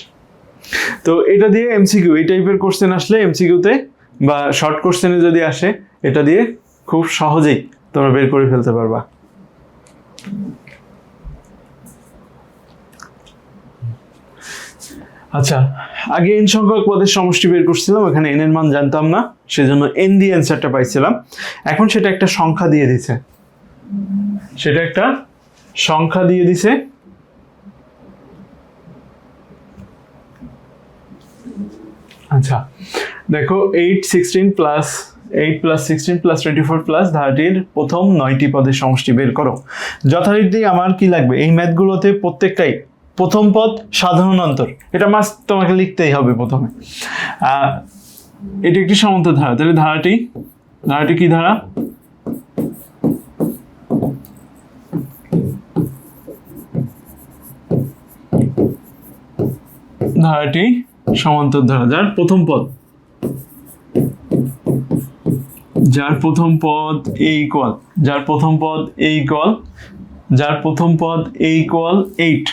তো এটা দিয়ে এমসিকিউ, এই টাইপের কোশ্চেন আসলে এমসিকিউতে বা শর্ট কোশ্চেনে যদি আসে, এটা দিয়ে খুব সহজেই তোমরা বের করে ফেলতে পারবা। আচ্ছা, আগে n সংখ্যক পদের সমষ্টি বের করছিলাম, এখানে n এর মান জানতাম না, সেজন্য n দিয়ে অ্যান্সারটা পাইছিলাম। এখন সেটা একটা সংখ্যা দিয়ে দিছে, আচ্ছা দেখো 8 16 প্লাস 8 প্লাস 16 প্লাস 24 প্লাস 30 প্রথম 9টি পদের সমষ্টি বের করো। যথারীতি আমার কি লাগবে, এই ম্যাথগুলোতে প্রত্যেকটাই প্রথম পদ সাধারণ অন্তর, এটা মাস্ট তোমাকে লিখতেই হবে প্রথমে। এটি একটি সমান্তর ধারা, তাহলে ধারাটি কি ধারা, ধারাটি সমান্তর ধারা, যার প্রথম পদ a ইকুয়াল, যার প্রথম পদ a ইকুয়াল 8,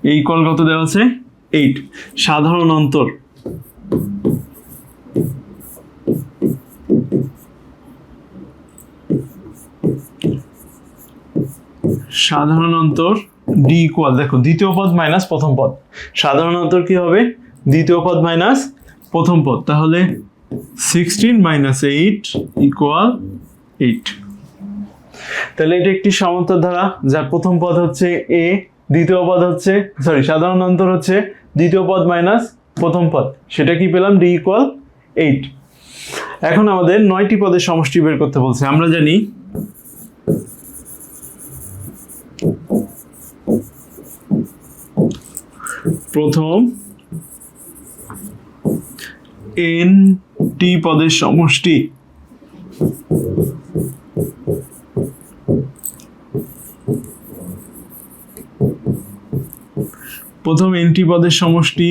এই ইকুয়াল কত দেওয়া আছে, 8। সাধারণ অন্তর d ইকুয়াল, দেখো দ্বিতীয় পদ মাইনাস প্রথম পদ, সাধারণ অন্তর কি হবে, দ্বিতীয় পদ মাইনাস প্রথম পদ, তাহলে 16 মাইনাস 8 ইকুয়াল 8। তাহলে এটা একটি সমান্তর ধারা, যার প্রথম পদ হচ্ছে a, দ্বিতীয় পদ হচ্ছে সাধারণ অন্তর হচ্ছে দ্বিতীয় পদ মাইনাস প্রথম পদ, সেটা কি পেলাম, d ইকুয়াল 8। এখন আমাদের 9টি পদের সমষ্টি বের করতে বলছে। আমরা জানি প্রথম n টি পদের সমষ্টি প্রথম এনটি পদের সমষ্টি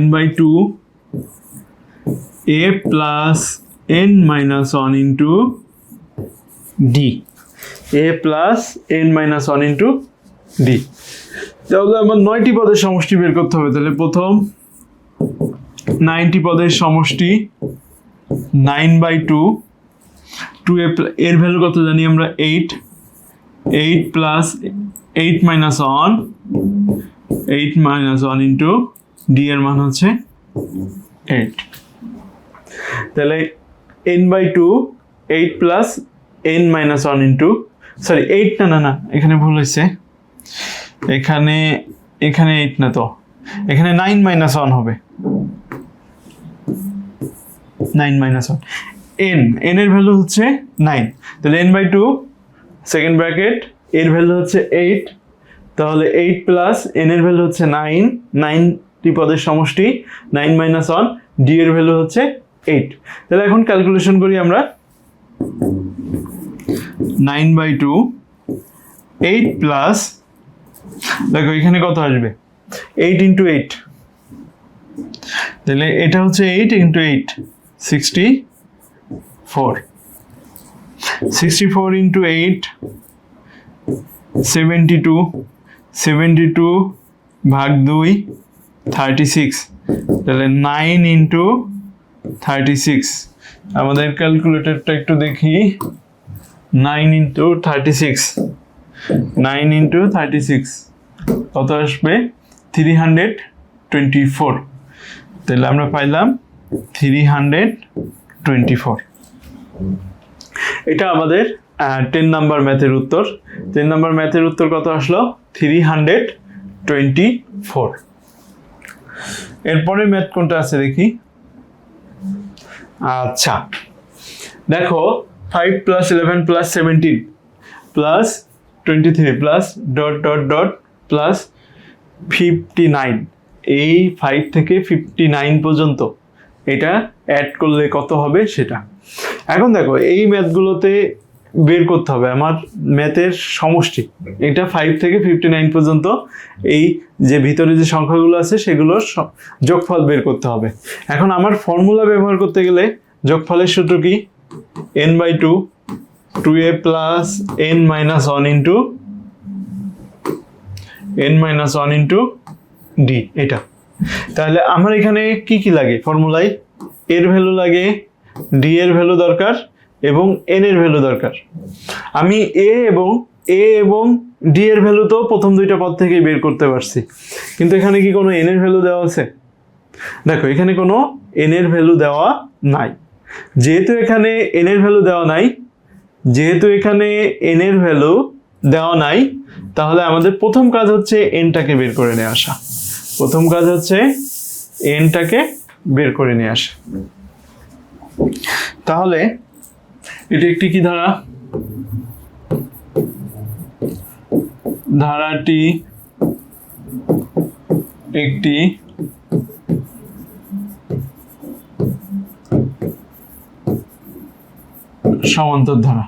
n/2 a plus n minus 1 into D, a plus n minus 1 into D. তাহলে আমার 9টি পদের সমষ্টি বের করতে হবে। তাহলে প্রথম 9টি পদের সমষ্টি 9/2 2a এর ভ্যালু কত জানি আমরা 8 প্লাস 8 মাইনাস 1 ইন্টু ডি এর মান হচ্ছে 8। তাহলে n/2 8 plus n minus 1 into, sorry 8 না এখানে ভুল হয়েছে, এখানে 8 না, তো এখানে 9 মাইনাস 1 হবে, 9 মাইনাস 1 n এর ভ্যালু হচ্ছে 9। তাহলে n/2 সেকেন্ড ব্র্যাকেট এর ভ্যালু হচ্ছে 8, তাহলে 8 প্লাস n এর ভ্যালু হচ্ছে 9, 9টি পদের সমষ্টি 9 মাইনাস 1, ডি এর ভ্যালু হচ্ছে 8। তাহলে এখন ক্যালকুলেশন করি আমরা। 9/2 8 প্লাস, দেখো এখানে কত আসবে 8 ইন্টু 8, তাহলে এটা হচ্ছে 8 ইন্টু 8 64 ইন্টু 8 72 ভাগ 2 36, তাহলে 9 ইন্টু 36। আমাদের ক্যালকুলেটরটা একটু দেখি, 9 ইন্টু 36 কত আসবে 324। তাহলে আমরা পাইলাম 324। এটা আমাদের 10 নাম্বার ম্যাথের উত্তর। 10 নাম্বার ম্যাথের উত্তর কত আসলো 324। এরপরে ম্যাথ কোনটা আছে দেখি। আচ্ছা দেখো 5 plus 11 plus 17 plus 23 plus dot dot dot plus 59, এই 5 থেকে 59 পর্যন্ত এটা অ্যাড করলে কত হবে সেটা। এখন দেখো এই ম্যাথগুলোতে বের করতে হবে আমার ম্যাথের সমষ্টি, এটা 5 থেকে 59 পর্যন্ত এই যে ভিতরে যে সংখ্যাগুলো আছে সেগুলোর যোগফল বের করতে হবে। এখন আমার ফর্মুলা ব্যবহার করতে গেলে যোগফলের সূত্র কি n/2 2a plus n minus 1 into D, এটা। তাহলে আমার এখানে কি কি লাগে ফর্মুলায়, এর ভ্যালু লাগে, ডি এর ভ্যালু দরকার এবং এন এর ভ্যালু দরকার। আমি এ এবং ডি এর ভ্যালু তো প্রথম দুইটা পদ থেকেই বের করতে পারছি, কিন্তু এখানে কি কোনো এন এর ভ্যালু দেওয়া আছে? দেখো এখানে কোনো এন এর ভ্যালু দেওয়া নাই। যেহেতু এখানে এন এর ভ্যালু দেওয়া নাই, তাহলে আমাদের প্রথম কাজ হচ্ছে এনটাকে বের করে নিয়ে আসা। তাহলে এটা একটি কি ধারা? ধারাটি একটি সমান্তর ধারা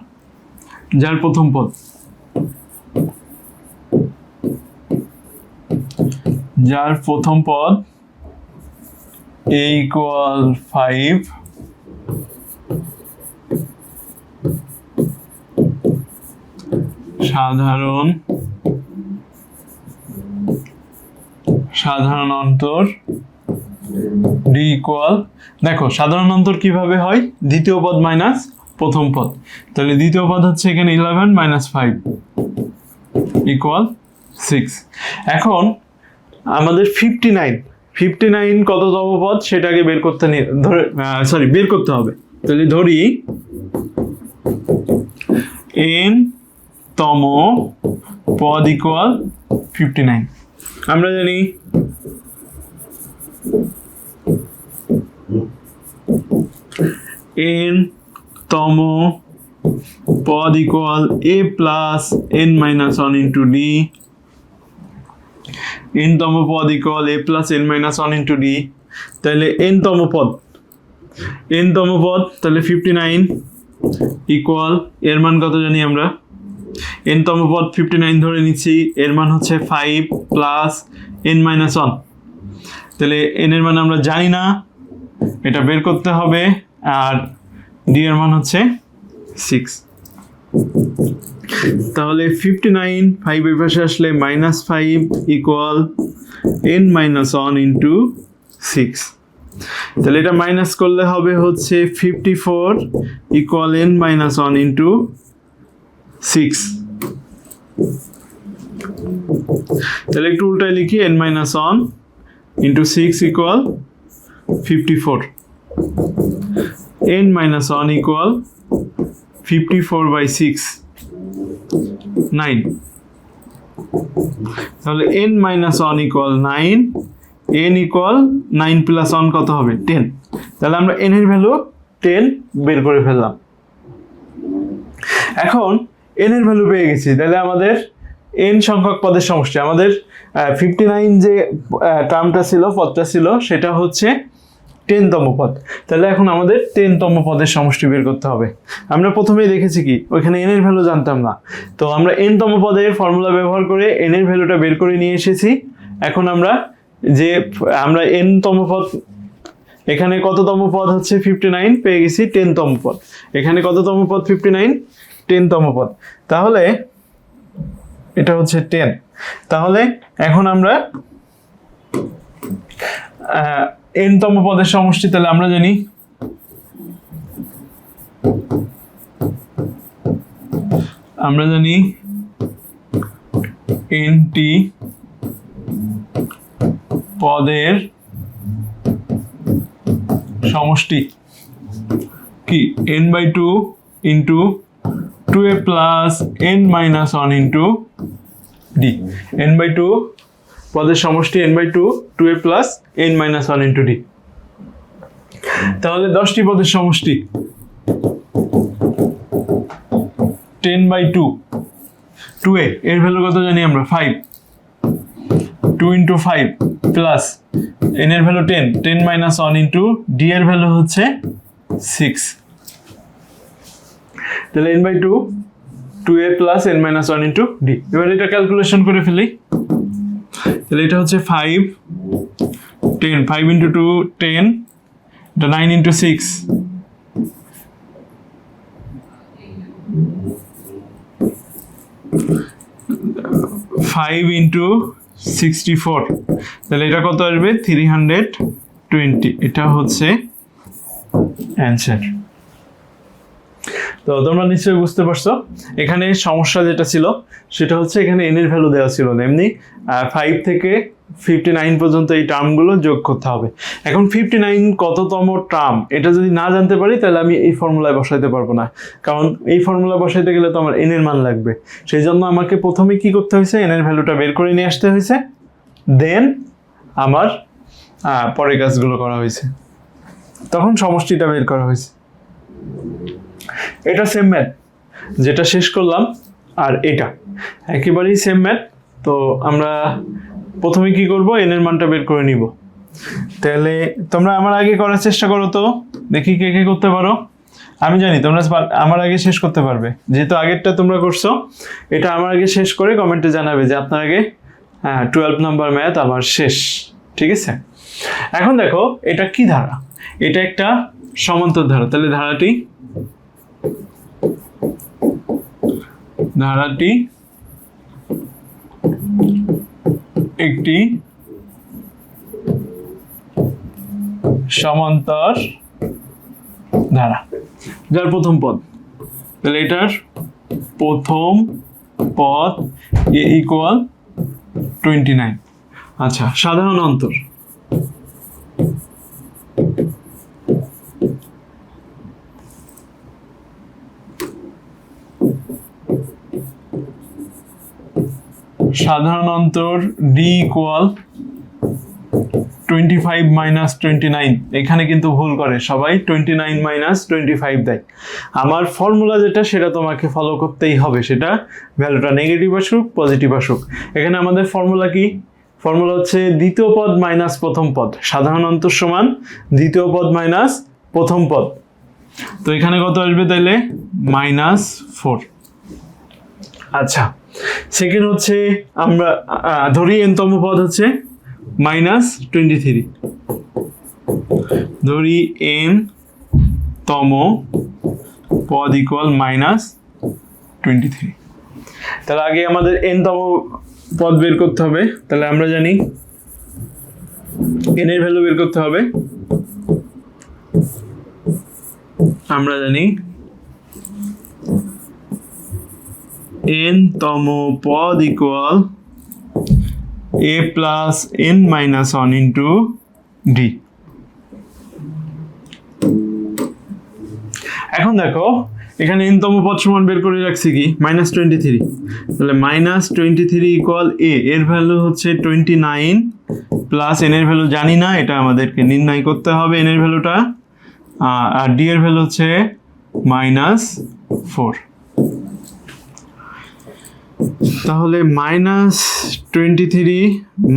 যার প্রথম পদ a equal 5 সাধারণ অন্তর d equal, দেখো সাধারণ অন্তর কিভাবে হয়, দ্বিতীয় পদ মাইনাস প্রথম পদ। তাহলে দ্বিতীয় পদ হচ্ছে এখানে 11 মাইনাস 5 ইকুয়াল 6। এখন আমাদের 59 কততম পদ সেটাকে বের করতে হবে। তাহলে ধরি n তম পদ ইকুয়াল 59। আমরা জানি n তম পদ equal a plus n minus 1 into D, n তম পদ equal a plus n minus 1 into D. তাহলে n তম পদ তাহলে 59 ইকুয়াল, এর মান কত জানি আমরা, n তম পদ 59 ধরে নিচ্ছি, এর মান হচ্ছে 5 প্লাস n মাইনাস ওয়ান। তাহলে n এর মান আমরা জানি না, এটা বের করতে হবে। আর d এর মান হচ্ছে 6। তাহলে 59 5 এর পাশে আসলে -5 equal n minus one into 6। তাহলে এটা মাইনাস করলে হবে হচ্ছে 54 equal n minus one into 6। তাহলে একটু উল্টায় লিখি, n minus one into 6 equal 54, n minus one equal 54/6 9। তাহলে n minus one equal 9, n equal 9 plus 1 কত হবে 10। তাহলে আমরা n এর ভ্যালু 10 বের করে ফেললাম। এখন n এর ভ্যালু পেয়ে গেছি, তাহলে আমাদের n সংখ্যক পদের সমষ্টি, আমাদের 59 যে টার্মটা ছিল, পদটা ছিল, সেটা হচ্ছে 10তম পদ। তাহলে এখন আমাদের 10তম পদের সমষ্টি বের করতে হবে। আমরা প্রথমেই দেখেছি কি ওইখানে n এর ভ্যালু জানতাম না, তো আমরা nতম পদের ফর্মুলা ব্যবহার করে n এর ভ্যালুটা বের করে নিয়ে এসেছি। এখন আমরা nতম পদ, এখানে কততম পদ হচ্ছে 59 পেয়ে গেছি, 10তম পদ। এখানে কততম পদ 59, 10তম পদ। তাহলে এটা হচ্ছে 10। তাহলে এখন আমরা nতম পদের সমষ্টি, তাহলে আমরা জানি nt পদের সমষ্টি কি n/2 into 2a plus n minus 1 into d। n/2 পদের সমষ্টি n/2 2a plus n minus 1 into d। তাহলে 10টি পদের সমষ্টি 10/2 2a এর ভ্যালু কত জানি আমরা 5, 2 ইন্টু 5 প্লাস n এর ভ্যালু 10, 10 মাইনাস 1 ইন্টু d এর ভ্যালু হচ্ছে 6। তাহলে n/2 2a plus n minus 1 into d। এবার এটা ক্যালকুলেশন করে ফেলি। তাহলে এটা হচ্ছে 5 10, 5 ইন্টু 2 10, এটা 9 ইন্টু 6, 5 ইন্টু 64, তাহলে এটা কত আসবে 320। এটা হচ্ছে অ্যান্সার। তো তোমরা নিশ্চয়ই বুঝতে পারছো এখানে সমস্যা যেটা ছিল সেটা হচ্ছে এখানে n এর ভ্যালু দেওয়া ছিল না, এমনি 5 থেকে 59 পর্যন্ত এই টার্মগুলো যোগ করতে হবে। এখন 59 কততম টার্ম এটা যদি না জানতে পারি তাহলে আমি এই ফর্মুলায় বসাইতে পারবো না, কারণ এই ফর্মুলা বসাইতে গেলে তো আমার n এর মান লাগবে। সেই জন্য আমাকে প্রথমে কি করতে হয়েছে, n এর ভ্যালুটা বের করে নিয়ে আসতে হয়েছে, দেন আমার পরের কাজগুলো করা হয়েছে, তখন সমষ্টিটা বের করা হয়েছে। এটা সেম ম্যাথ যেটা শেষ করলাম, আর এটা একেবারেই সেম ম্যাথ। তো আমরা প্রথমে কি করব, n এর মানটা বের করে নিব। তাহলে তোমরা আমার আগে করার চেষ্টা করো, তো দেখি কে কে করতে পারো। আমি জানি তোমরা আমার আগে শেষ করতে পারবে, যেহেতু আগেরটা তোমরা করছো। এটা আমার আগে শেষ করে কমেন্টে জানাবে যে আপনার আগে 12 নাম্বার ম্যাথ আমার শেষ, ঠিক আছে? এখন দেখো এটা কি ধারা, এটা একটা সমান্তর ধারা। তাহলে ধারাটি একটি সমান্তর ধারা যার প্রথম পদ, তাহলে এটার প্রথম পদ a ইকুয়াল 29। আচ্ছা, সাধারণ অন্তর d ইকুয়াল 25 মাইনাস 29। এখানে কিন্তু ভুল করে সবাই, 29 মাইনাস 25 দেয়। আমার ফর্মুলা যেটা সেটা তোমাকে ফলো করতেই হবে, সেটা ভ্যালুটা নেগেটিভ আসুক পজিটিভ আসুক। এখানে আমাদের ফর্মুলা কি, ফর্মুলা হচ্ছে দ্বিতীয় পদ মাইনাস প্রথম পদ, সাধারণ অন্তর সমান দ্বিতীয় পদ মাইনাস প্রথম পদ। তো এখানে কত আসবে তাইলে -4। আচ্ছা, সেকেন্ড হচ্ছে আমরা ধরি n তম পদ হচ্ছে মাইনাস 23, ধরি n তম পদ ইকুয়াল মাইনাস 23। তাহলে আগে আমাদের n তম পদ বের করতে হবে। তাহলে আমরা জানি n এর ভ্যালু বের করতে হবে। আমরা জানি n তম পদ equal a plus n minus 1 into d। এখন দেখো এখানে n তম পদ সমান বের করে রাখছি কি -23, তাহলে -23 ইকুয়াল a এর ভ্যালু হচ্ছে 29 প্লাস n এর ভ্যালু জানি না, এটা আমাদেরকে নির্ণয় করতে হবে n এর ভ্যালুটা, আর d এর ভ্যালু হচ্ছে -4। তাহলে -23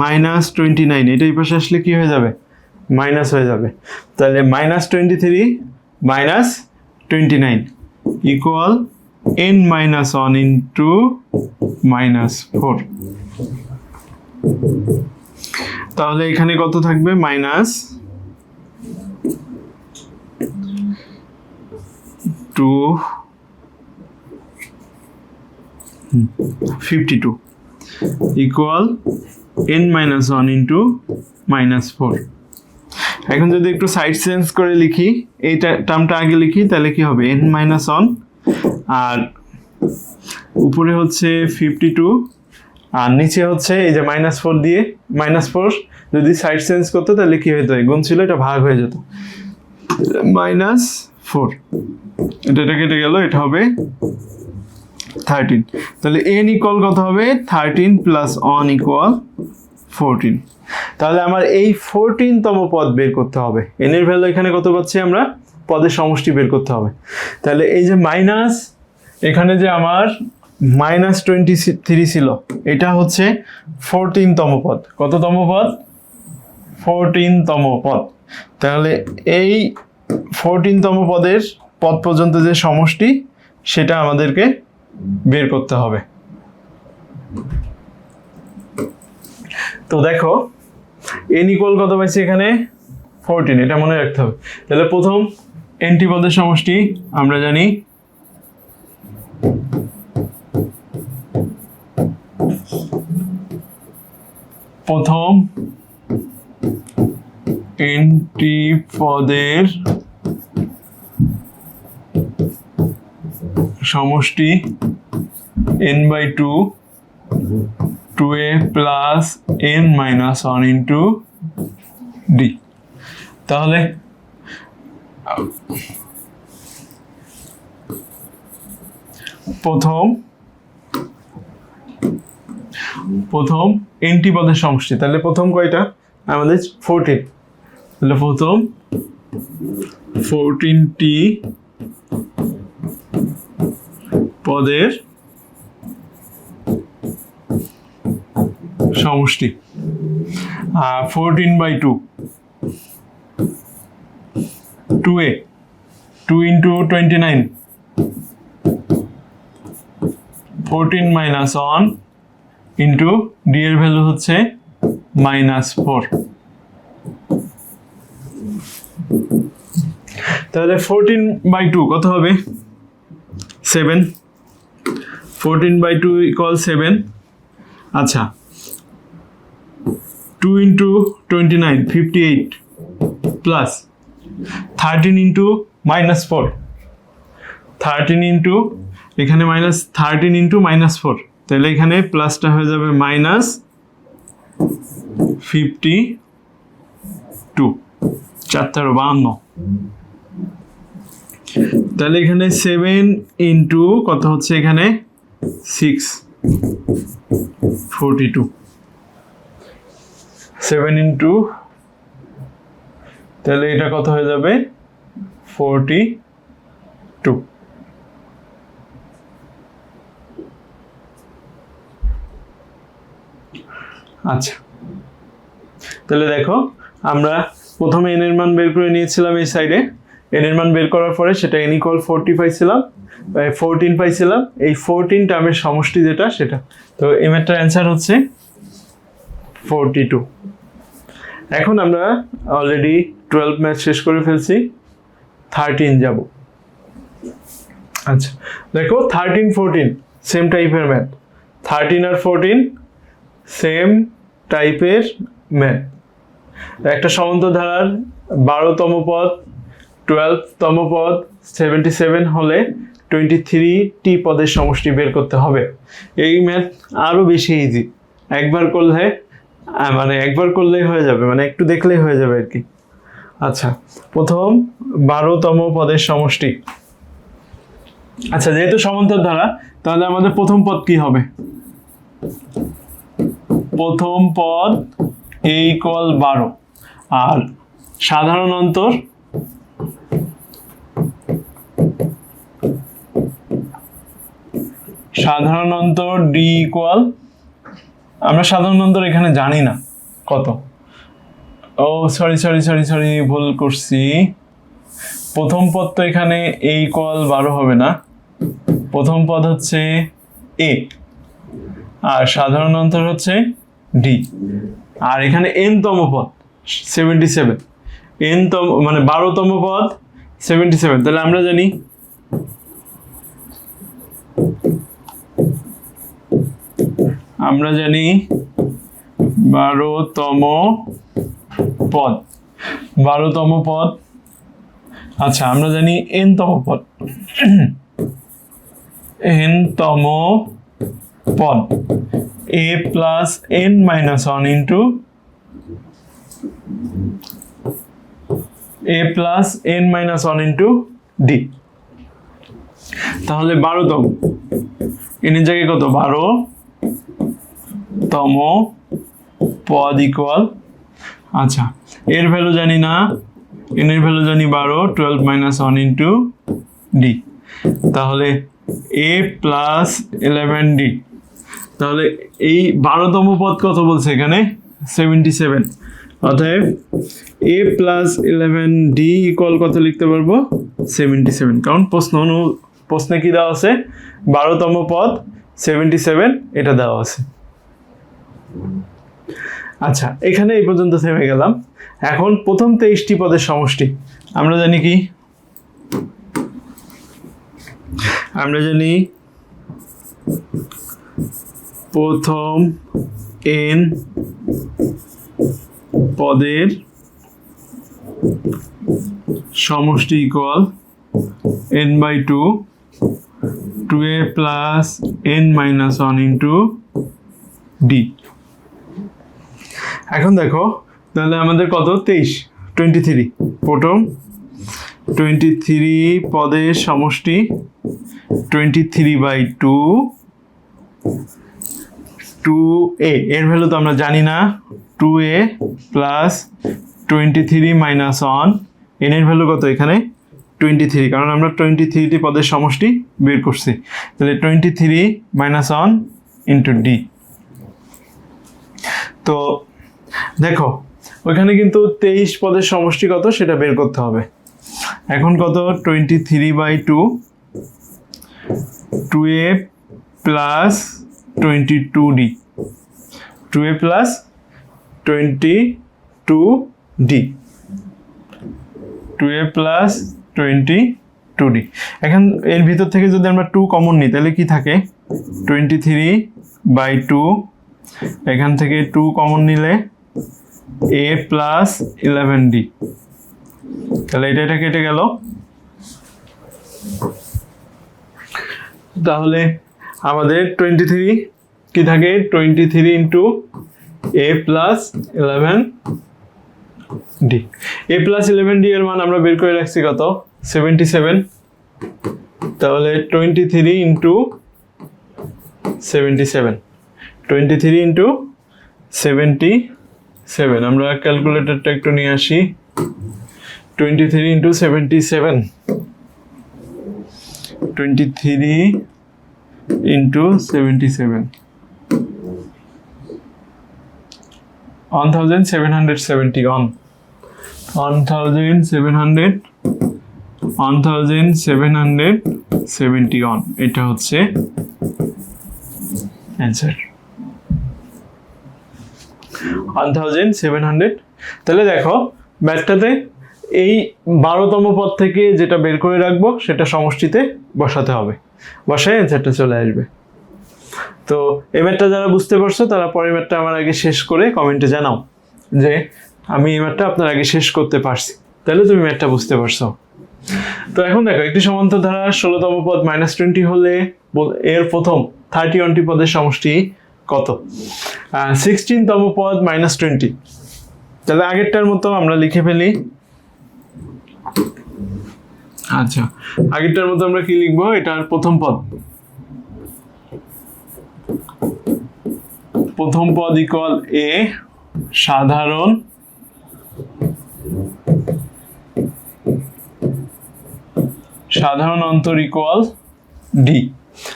-29 এটা এই পাশে আসলে কি হয়ে যাবে, মাইনাস হয়ে যাবে। তাহলে -23 -29 ইকুয়াল n মাইনাস 1 ইন্টু -4। তাহলে এখানে কত থাকবে, -52 ইকুয়াল n মাইনাস 1 ইন্টু -4। এখন যদি একটু সাইড চেঞ্জ করে লিখি, এই টার্মটা আগে লিখি, তাহলে কি হবে n মাইনাস 1 আর উপরে হচ্ছে 52 আর নিচে হচ্ছে এই যে -4 দিয়ে -4 যদি সাইড চেঞ্জ করতো তাহলে কি হতো, গুণ ছিল এটা ভাগ হয়ে যেত, -4 এটা কেটে গেল, এটা হবে 13। তাহলে n ইকুয়াল কত হবে, 13 প্লাস 1 ইকুয়াল 14। তাহলে আমার এই 14 তম পদ বের করতে হবে। n এর ভ্যালু এখানে কত পাচ্ছি আমরা, পদের সমষ্টি বের করতে হবে। তাহলে এই যে মাইনাস, এখানে যে আমার -23 ছিল, এটা হচ্ছে 14 তম পদ। কত তম পদ, 14 তম পদ। তাহলে এই 14 তম পদের পদ পর্যন্ত যে সমষ্টি সেটা আমাদেরকে বের করতে হবে। তো দেখো n ইকুয়াল কত পাইছি এখানে, 14, এটা মনে রাখতে হবে। তাহলে প্রথম nটি পদের সমষ্টি আমরা জানি প্রথম nটি পদের সমষ্টি n/2 2a plus n minus 1 into d। তাহলে প্রথম nটি পদের সমষ্টি, তাহলে প্রথম কয়টা আমাদের 14, তাহলে প্রথম 14টি পদের সমষ্টি 14/2 2a 2 into 29 14 minus 1 into d এর ভ্যালু হচ্ছে -4। তাহলে 14/2 কত হবে, 7, 14/2 ইকুয়াল 7। আচ্ছা 2 ইন্টু 29 58 প্লাস 13 ইন্টু -4 13 ইন্টু এখানে -13 ইন্টু -4, তাহলে এখানে প্লাসটা হয়ে যাবে -52 4×52। তাহলে এখানে 7 ইন্টু কত হচ্ছে এখানে 6 42 7 ইন্টু, তাহলে এটা কত হয়ে যাবে 42। আচ্ছা তাহলে দেখো আমরা প্রথমে n এর মান বের করে নিয়েছিলাম এই সাইডে, n এর মান বের করার পরে সেটা n ইকুয়াল 40 পাইছিলাম, 14 পাইছিলাম, এই 14 টার্মের সমষ্টি যেটা সেটা। তো এই ম্যাথটার অ্যান্সার হচ্ছে 42। এখন আমরা অলরেডি 12 ম্যাথ শেষ করে ফেলছি, 13 যাব। আচ্ছা দেখো 13 14 সেম টাইপের ম্যাথ, 13 আর 14 সেম টাইপের ম্যাথ। একটা সমান্তর ধারার 12তম পদ 12তম পদ 77 হলে 23টি পদের সমষ্টি বের করতে হবে। এই ম্যাথ আরো বেশি ইজি, একবার করলেই হয়ে যাবে, মানে একটু দেখলেই হয়ে যাবে আর কি। আচ্ছা প্রথম 12তম পদের সমষ্টি। আচ্ছা যেহেতু সমান্তর ধারা তাহলে আমাদের প্রথম পদ কি হবে? প্রথম পদ a = 12 আর সাধারণ অন্তর d = আমরা সাধারণ অন্তর এখানে জানি না কত। ও সরি ভুল করছি। প্রথম পদ তো এখানে a = 12 হবে না, প্রথম পদ হচ্ছে a আর সাধারণ অন্তর হচ্ছে d। আর এখানে n-তম পদ 77, n-তম মানে 12তম পদ 77, তাহলে আমরা জানি আমরা জানি 12তম পদ 12তম পদ। আচ্ছা আমরা জানি n-তম পদ n-তম পদ a plus n minus 1 into a plus n minus 1 into d। তাহলে 12তম n এর জায়গায় কত 12তম পদ ইকুয়াল, আচ্ছা এর ভ্যালু জানি না, n এর ভ্যালু জানি 12, 12 minus 1 into d, তাহলে a plus 11d। তাহলে এই 12তম পদ কত বলছে এখানে 77, অতএব a plus 11d ইকুয়াল কত লিখতে পারবো 77, কারণ প্রশ্নে কি দেওয়া আছে 12তম পদ 77 এটা দেওয়া আছে। আচ্ছা এখানে এই পর্যন্ত থেমে গেলাম। এখন প্রথম 23টি পদের সমষ্টি আমরা জানি কি, আমরা জানি প্রথম n পদের সমষ্টি equal n/2 2a plus n minus 1 into d। এখন দেখো তাহলে আমাদের কত 23 প্রথম 23 পদের সমষ্টি 23/2 2a এর ভ্যালু তো আমরা জানি না, 2a plus 23 minus 1 n এর ভ্যালু কত এখানে 23, কারণ আমরা 23টি পদের সমষ্টি বের করছি, তাহলে 23 minus 1 into d। তো দেখো ওইখানে কিন্তু 23 পদের সমষ্টি কত সেটা বের করতে হবে। এখন কত 23/2 2a plus 22d 2a plus 22d 2a plus 22d। এখন এর ভিতর থেকে যদি আমরা 2 কমন নিই তাহলে কি থাকে 23/2, এখান থেকে 2 কমন নিলে a plus 11d, তাহলে এটা কেটে গেল। তাহলে আমাদের 23 কি থাকে 23 into a plus 11d। a plus 11d এর মান আমরা বের করে রাখছি কত 77, তাহলে 23 into 77 23 into 77 আমরা ক্যালকুলেটরটা একটু নিয়ে আসি। 23 into 77 23 into 77 1770 1770 এটা হচ্ছে অ্যান্সার। 1700। তাহলে দেখো ম্যাথটাতে এই 12তম পদ থেকে যেটা বের করে রাখবো সেটা সমষ্টিতে বসাতে হবে, বসায় অ্যান্সারটা চলে আসবে। তো এই ম্যাথটা যারা বুঝতে পারছো তারা পরের ম্যাথটা আমার আগে শেষ করে কমেন্টে জানাও যে আমি এই ম্যাথটা আপনার আগে শেষ করতে পারছি, তাহলে তুমি ম্যাথটা বুঝতে পারছো। তো এখন দেখো একটি সমান্তর ধারার 16তম পদ -20 হলে এর প্রথম 31টি পদের সমষ্টি কত? 16তম পদ -20। তাহলে আগেরটার মতো আমরা লিখে ফেলি। আচ্ছা, আগেরটার মতো আমরা কি লিখবো? এটার প্রথম পদ, প্রথম পদ ইকুয়াল এ, সাধারণ অন্তর ইকুয়াল ডি।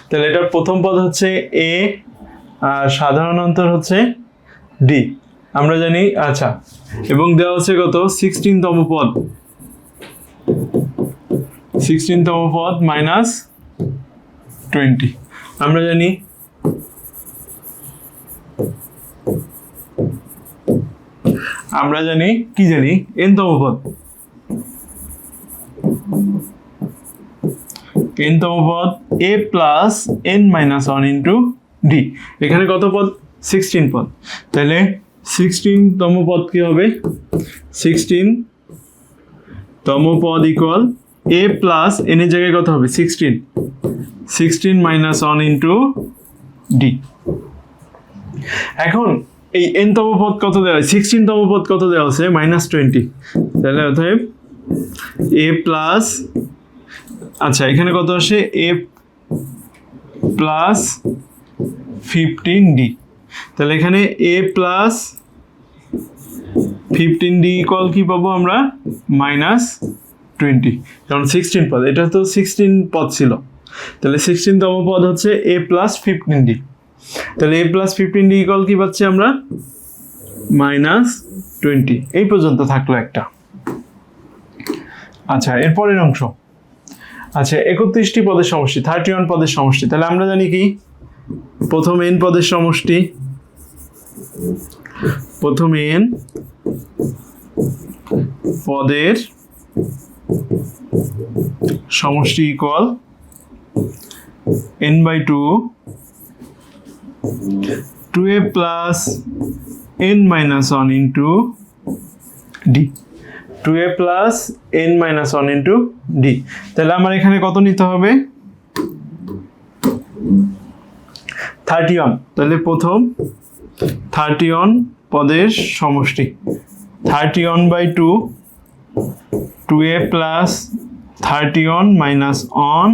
তাহলে এটার প্রথম পদ হচ্ছে এ আর সাধারণ অন্তর হচ্ছে ডি, আমরা জানি। আচ্ছা, এবং দেওয়া হচ্ছে কত? 16তম পদ, 16তম পদ -20, আমরা জানি কি জানি? n-তম পদ, n-তম পদ a plus n-1 into D. এখানে কত পদ? 16 পদ। তাহলে 16তম পদ কি হবে? 16তম পদ ইকুয়াল a প্লাস n এর জায়গায় কত হবে? 16 -1 ইন্টু ডি। এখন এই n-তম পদ কত দেওয়া হয়? 16তম পদ কত দেওয়া আছে? -20। তাহলে অতএব a প্লাস, আচ্ছা এখানে কত আসে? a plus 15d। তাহলে এখানে a প্লাস 15d ইকুয়াল কি পাবো আমরা? -20, কারণ 16 পদ, এটা তো 16 পদ ছিল। তাহলে 16তম পদ হচ্ছে a প্লাস 15d। তাহলে a প্লাস 15d ইকুয়াল কি পাচ্ছি আমরা? -20। এই পর্যন্ত থাকলো একটা। আচ্ছা, এরপরের অংশ। আচ্ছা, 31টি পদের সমষ্টি, 31 পদের সমষ্টি। তাহলে আমরা জানি কি? প্রথম n পদের সমষ্টি, প্রথম n পদের সমষ্টি equal n/2 2a plus n-1 into D, 2a plus n-1 into D. তাহলে আমার এখানে কত নিতে হবে? 31। তাহলে প্রথম 31 পদের সমষ্টি 31/2 2a প্লাস 31-1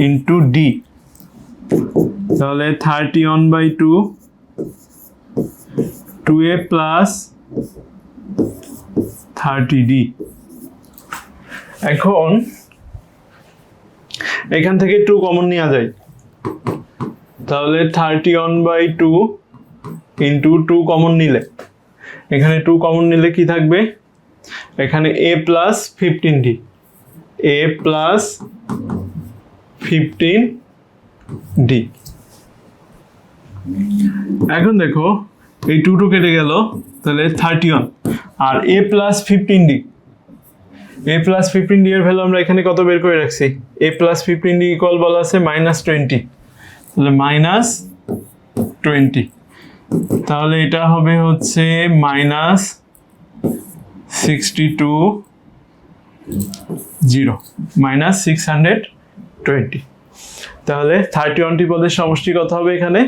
ইন্টু ডি। তাহলে 31/2 2a প্লাস 30d। এখন এখান থেকে 2 কমন নেওয়া যায়, তাহলে 31/2 ইন্টু 2 কমন নিলে, এখানে 2 কমন নিলে কি থাকবে? এখানে a plus 15d, a plus 15d। এখন দেখো এই 2 কেটে গেল, তাহলে 31 আর a plus 15d, a plus 15d এর ভ্যালু আমরা এখানে কত বের করে রাখছি? a প্লাস 15d ইকুয়াল বলা আছে -20, তাহলে -20। তাহলে এটা হবে হচ্ছে -620 তাহলে 31টি পদের সমষ্টি কত হবে এখানে?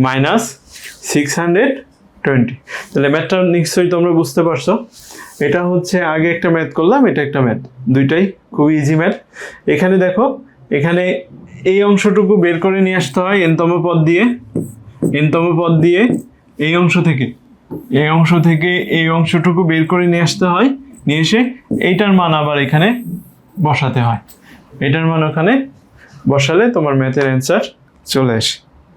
-620। তাহলে ম্যাথটা নিশ্চয়ই তোমরা বুঝতে পারছো। এটা হচ্ছে আগে একটা ম্যাথ করলাম, এটা একটা ম্যাথ, দুইটাই খুবই ইজি ম্যাথ। এখানে দেখো, এখানে এই অংশটুকু বের করে নিয়ে আসতে হয় n-তম পদ দিয়ে, n-তম পদ দিয়ে এই অংশ থেকে এই অংশটুকু বের করে নিয়ে আসতে হয়, নিয়ে এসে এইটার মান আবার এখানে বসাতে হয়। এটার মান ওখানে বসালে তোমার ম্যাথের অ্যান্সার চলে আসে।